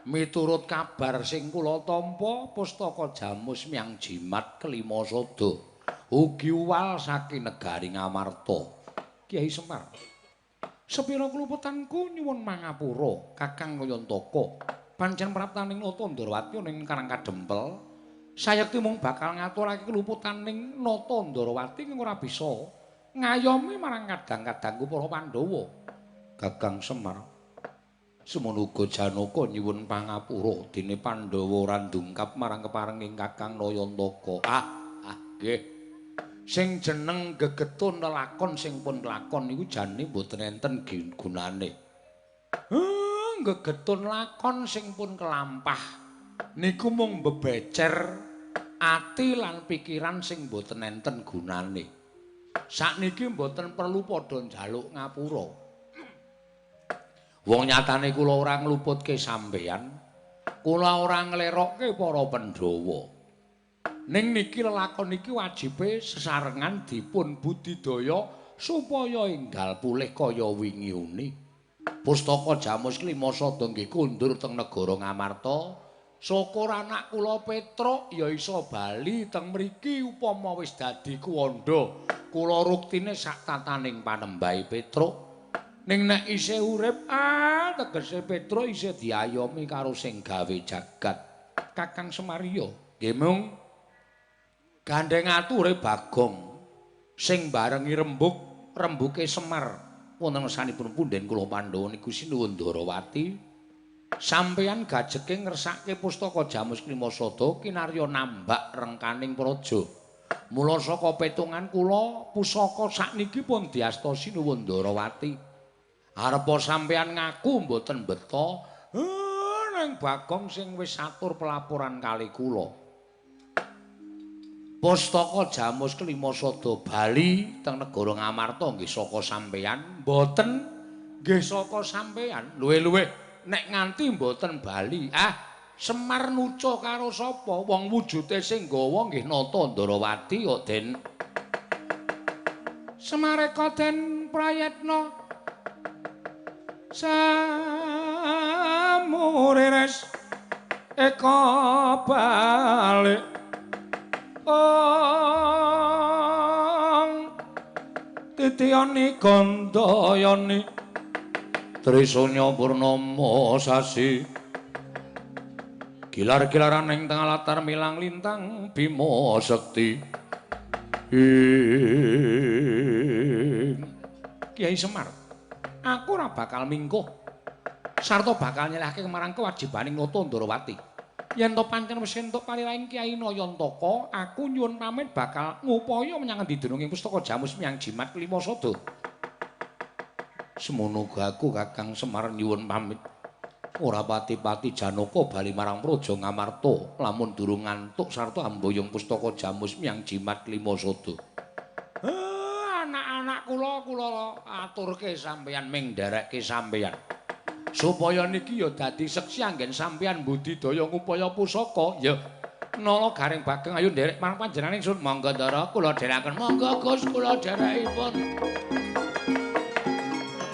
miturut kabar sing kula tampa pustaka Jamus Myang Jimat kelima sada ugi uwal saking negari Ngamarta Kyai Semar sepira kluputanku nyuwun mangapura Kakang Nayantaka pancen praptaning Nata Ndarawati ning Karang Kadempel sayekti mung bakal ngaturake keluputaning Nata Ndarawati ing ora bisa ngayomi marang kadang-kadangku para Pandhawa Kakang Semar semono uga Janaka nyuwun pangapura dene Pandhawa ora ndungkap marang keparenging Kakang Nayantaka. Nggih. Sing jeneng gegetun lakon sing pun lakon niku jane mboten enten gunane. Gegetun lakon sing pun kelampah niku mung bebecer ati lan pikiran sing mboten enten gunane. Sakniki mboten perlu padha njaluk ngapura. Wong nyatane kula ora ngluputke sampeyan, kula ora nglerokke para Pandhawa. Ning niki lelakon niki wajibe sesarengan dipun budidaya supaya enggal pulih kaya wingi uni. Pustaka Jamus Klimasada nggih kundur teng negara Ngamarta. Syukur anak kula Petruk ya iso bali teng mriki upama wis dadi kuwanda. Kula ruktine sak tataning panembahe Petruk. Ning nek isih urip tegese Petruk isih diayomi karo sing gawe jagat. Kakang Semariya nggih mung gandeng ature Bagong sing barengi rembuke Semar wonten sanipun punden kula Pandhawa niku sinuwun Ndarawati. Sampeyan gajeke ngersake pustaka Jamus Klimasada kinarya nambak rengkaning praja. Mula saka petungan kula pusaka sakniki pun diasta sinuwun Ndarawati. Arepa sampeyan ngaku mboten beta nang Bagong sing wis atur pelaporan kali kula. Pustaka Jamus Klimasada bali teng negara Ngamarta nggih saka sampeyan, mboten nggih saka sampeyan. Luwih-luwih nek nganti mboten bali, Semar nuca karo sapa? Wong wujude sing nggawa nggih Nata Ndarawati kok Den. Semareka Den Prayetna samurires eka balik titiyani gandayani Trisanya purnama sasi gilar-gilaran ing tengah latar milang lintang Bima Sekti Kiai Semar aku ora bakal mingkuh sarta bakal nyelehake marang kewajibaning Nata Ndarawati yen to pancen wis entuk parilaing Kiai Nayantaka aku nyuwun pamit bakal ngupaya menyang endi denunging pustaka Jamus Miang Jimat Klimasada. Semono aku Kakang Semar nyuwun pamit. Ora pati-pati Janaka bali marang Praja Ngamarta lamun durung ngantuk sarta amboyong pustaka Jamus Miang Jimat Klimasada. Anak-anak kula aturke sampeyan ming nderekke sampeyan. Supaya niki ya dadi seksi anggen sampeyan budidaya ngupaya pusaka ya. Nala Garing Bageng ayo nderek marang panjenengan ingsun monggo ndara kula dherekaken. Monggo Gus kula dherekipun.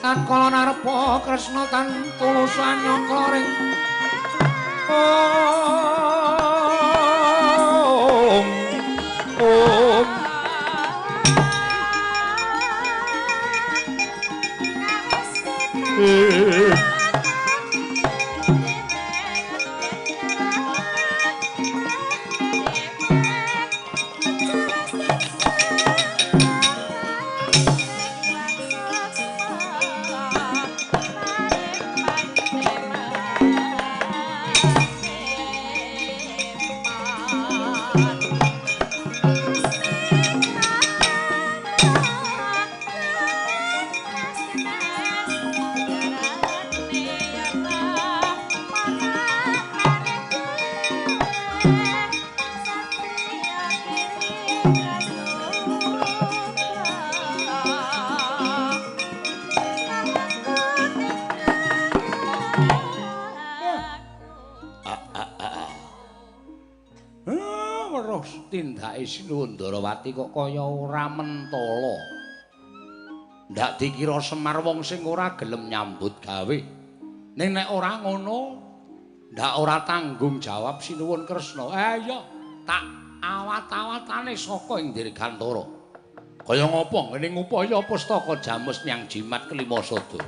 Tan kala narepa Kresna tan tulus anyakring Om tindake Sinuwun Ndarawati kok kaya ora mentala. Ndak dikira Semar wong sing ora gelem nyambut gawe. Ning nek ora ngono, ndak ora tanggung jawab Sinuwun Kresna. Ya tak awat-awatane saka ing Dirgantara. Kaya ngapa ngene ngupaya pustaka Jamus Miang Jimat Klimasada.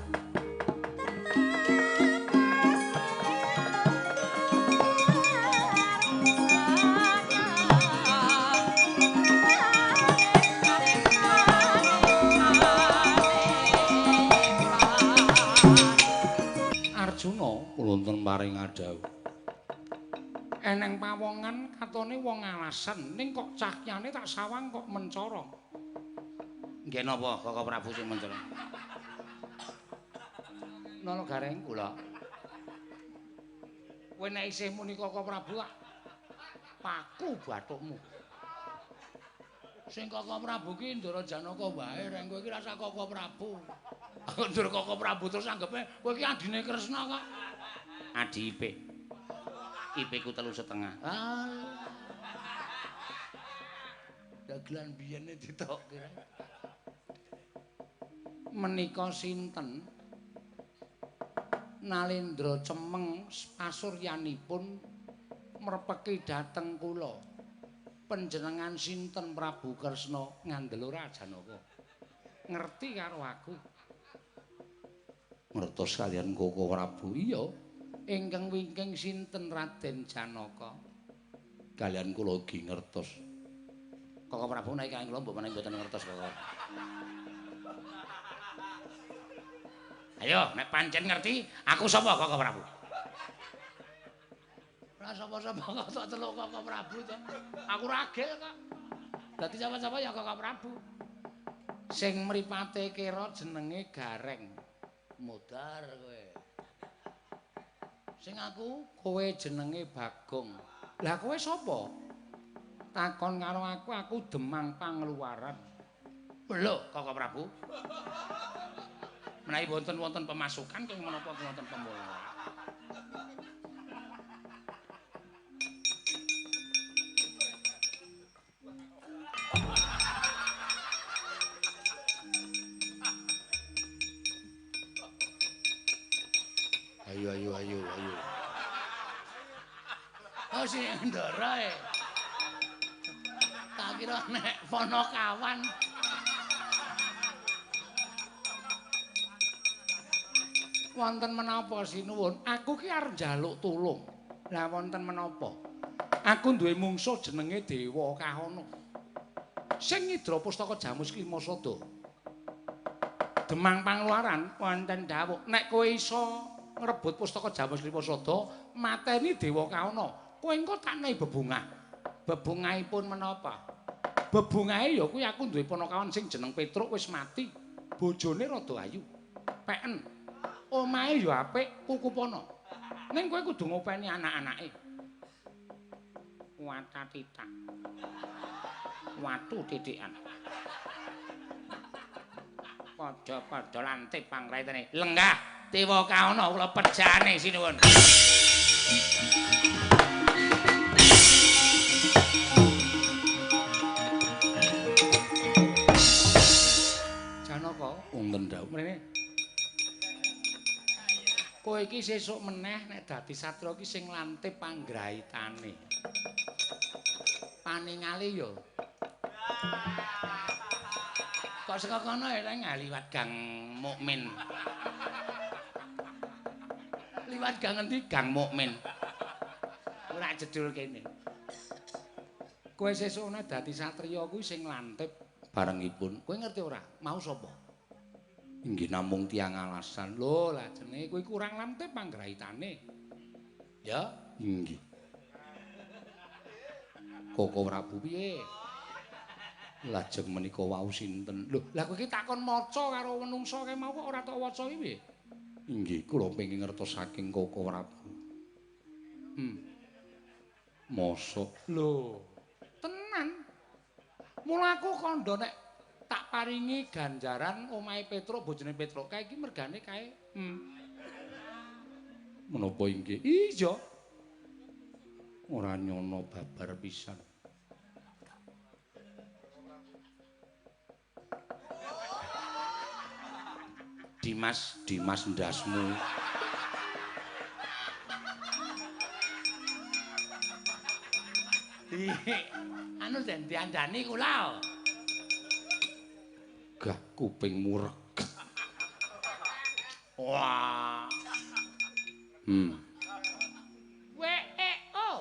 Wonten paring adhawu. Eneng pawongan katone wong alasan ning kok cahyane tak sawang kok mencara. Nggih napa Kaka Prabu sing mencara? Nala Garing kula. Kowe nek isih muni Kaka Prabu paku bathukmu. Sing Kaka Prabu ki Ndara Janaka wae, reng kowe iki rasa Kaka Prabu. Ndara Kaka Prabu terus anggepe kowe iki adine Kresna kok. Adi IP. IP ku 3,5. dagelan biyene ditokke. Menika sinten? Nalendra cemeng pasuryanipun mrepeki dhateng kula. Panjenengan sinten Prabu Kresna ngandel ora Janaka? Ngerti karo aku. Ngertos kalian Koko Prabu? Iya. Ingkang wingking sinten Raden Janaka? Kalian kula ugi ngertos. Koko Prabu nek kalian kula mbok menawi mboten ngertos Koko. Ayo, nek pancen ngerti, aku sapa Koko Prabu? Ora sapa-sapa kok tak celuk Koko Prabu to. Aku ragil kok. Dadi sapa-sapa ya Koko Prabu. Sing mripate kira jenenge Gareng. Modar kowe. Sing aku kowe jenenge Bagong. Lah kowe sapa? Takon karo aku Demang Pangluaran. Lho, Koko Prabu. Menawi wonten pemasukan kok menapa wonten pemularan. Ayo. Oh sing ndara e. Tak kira nek Ponokawan. Wonten menapa sinuwun? Aku ki arep njaluk tulung. Lah wonten menapa? Aku duwe mungsuh jenenge Dewa Kahana. Sing nyidra pustaka Jamus Klimasada. Demang Pangluaran wonten dawuh nek kowe iso ngrebut pustaka Jamus Klimasada, mateni Dewa Kahana. Kowe engko tak nehi bebungah. Bebungahipun menapa? Bebungahe ya kuwi aku duwe Ponokawan sing jeneng Petruk wis mati. Bojone rada ayu. Peken. Omahe ya apik, kukupana. Ning kowe kudu ngopeni anak-anake. Watatitak. Watu titikan. Padha-padha lantip pangraitane. Lenggah Dewa Kahana kula pejane sinuwun. Janaka, wonten dawuh mrene. Kowe iki sesuk meneh nek dadi satra iki sing lantip panggraitane. Paningale ya. Kok saka kono liwat Gang Mukmin. Liwat gang endi? Gang Mukmin. Ora jedul kene. Kowe sesuk nek dadi satriya kuwi sing lantip barengipun. Kowe ngerti ora? Mau sapa? Inggih namung tiyang alasan. Lho, lah jenenge kowe kurang lantip panggraitane. Ya, inggih. Koko Prabu piye? Lajeng menika wau sinten? Lho, lah kowe iki takon maca karo menungsa kae mau kok ora tok waca iki piye? Inggih, kula pengin ngertos saking Koko Prabu. Mosok. Lho, tenan. Mula aku kandha nek tak paringi ganjaran omahe Petruk bojone Petruk kae iki mergane kae. Menapa inggih? Iya. Ora nyono babar pisan. Dimas ndasmu. Anu den diandani kula. Gah kupingmu reget. Wah. WEO.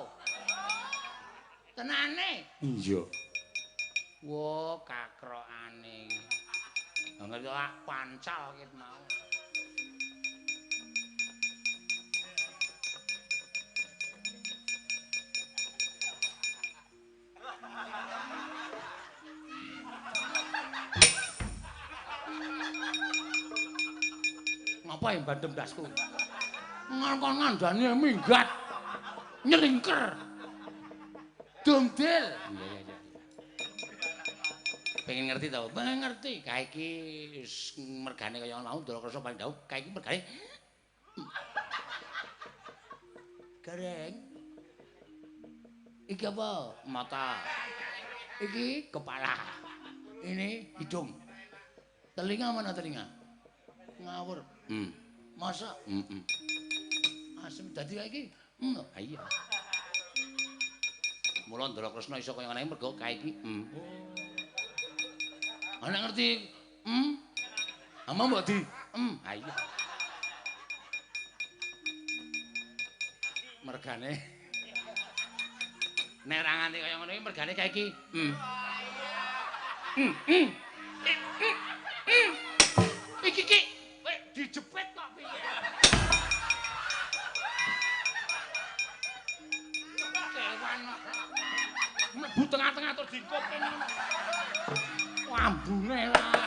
Tenane? Iya. Wo kakrokane. Ngerti ah pancal ket mau. Ngapa yang bandem dasku? Ngangkon ngandani minggat. Nyelingker. Dongdel. Iya. Pengen ngerti tau? Pengen ngerti. Kae iki mergane kaya mau Ndarakrasa paling dawuh, kae iki mergane Gareng. Iki apa? Mata. Iki kepala. Ini hidung. Telinga mana telinga? Ngawur. Masa? Asem dadi iki. Ha iya. Mula Ndara Kresna iso kaya ngene mergo kae iki. Ana ngerti? Ama mbok di. Ha iya. Mergane. Nek ra nganti kaya ngono iki mergane kae iki. Iki kowe dijepit kok piye? Kewan. Mlebu tengah-tengah terus dikopin. Wambune lah.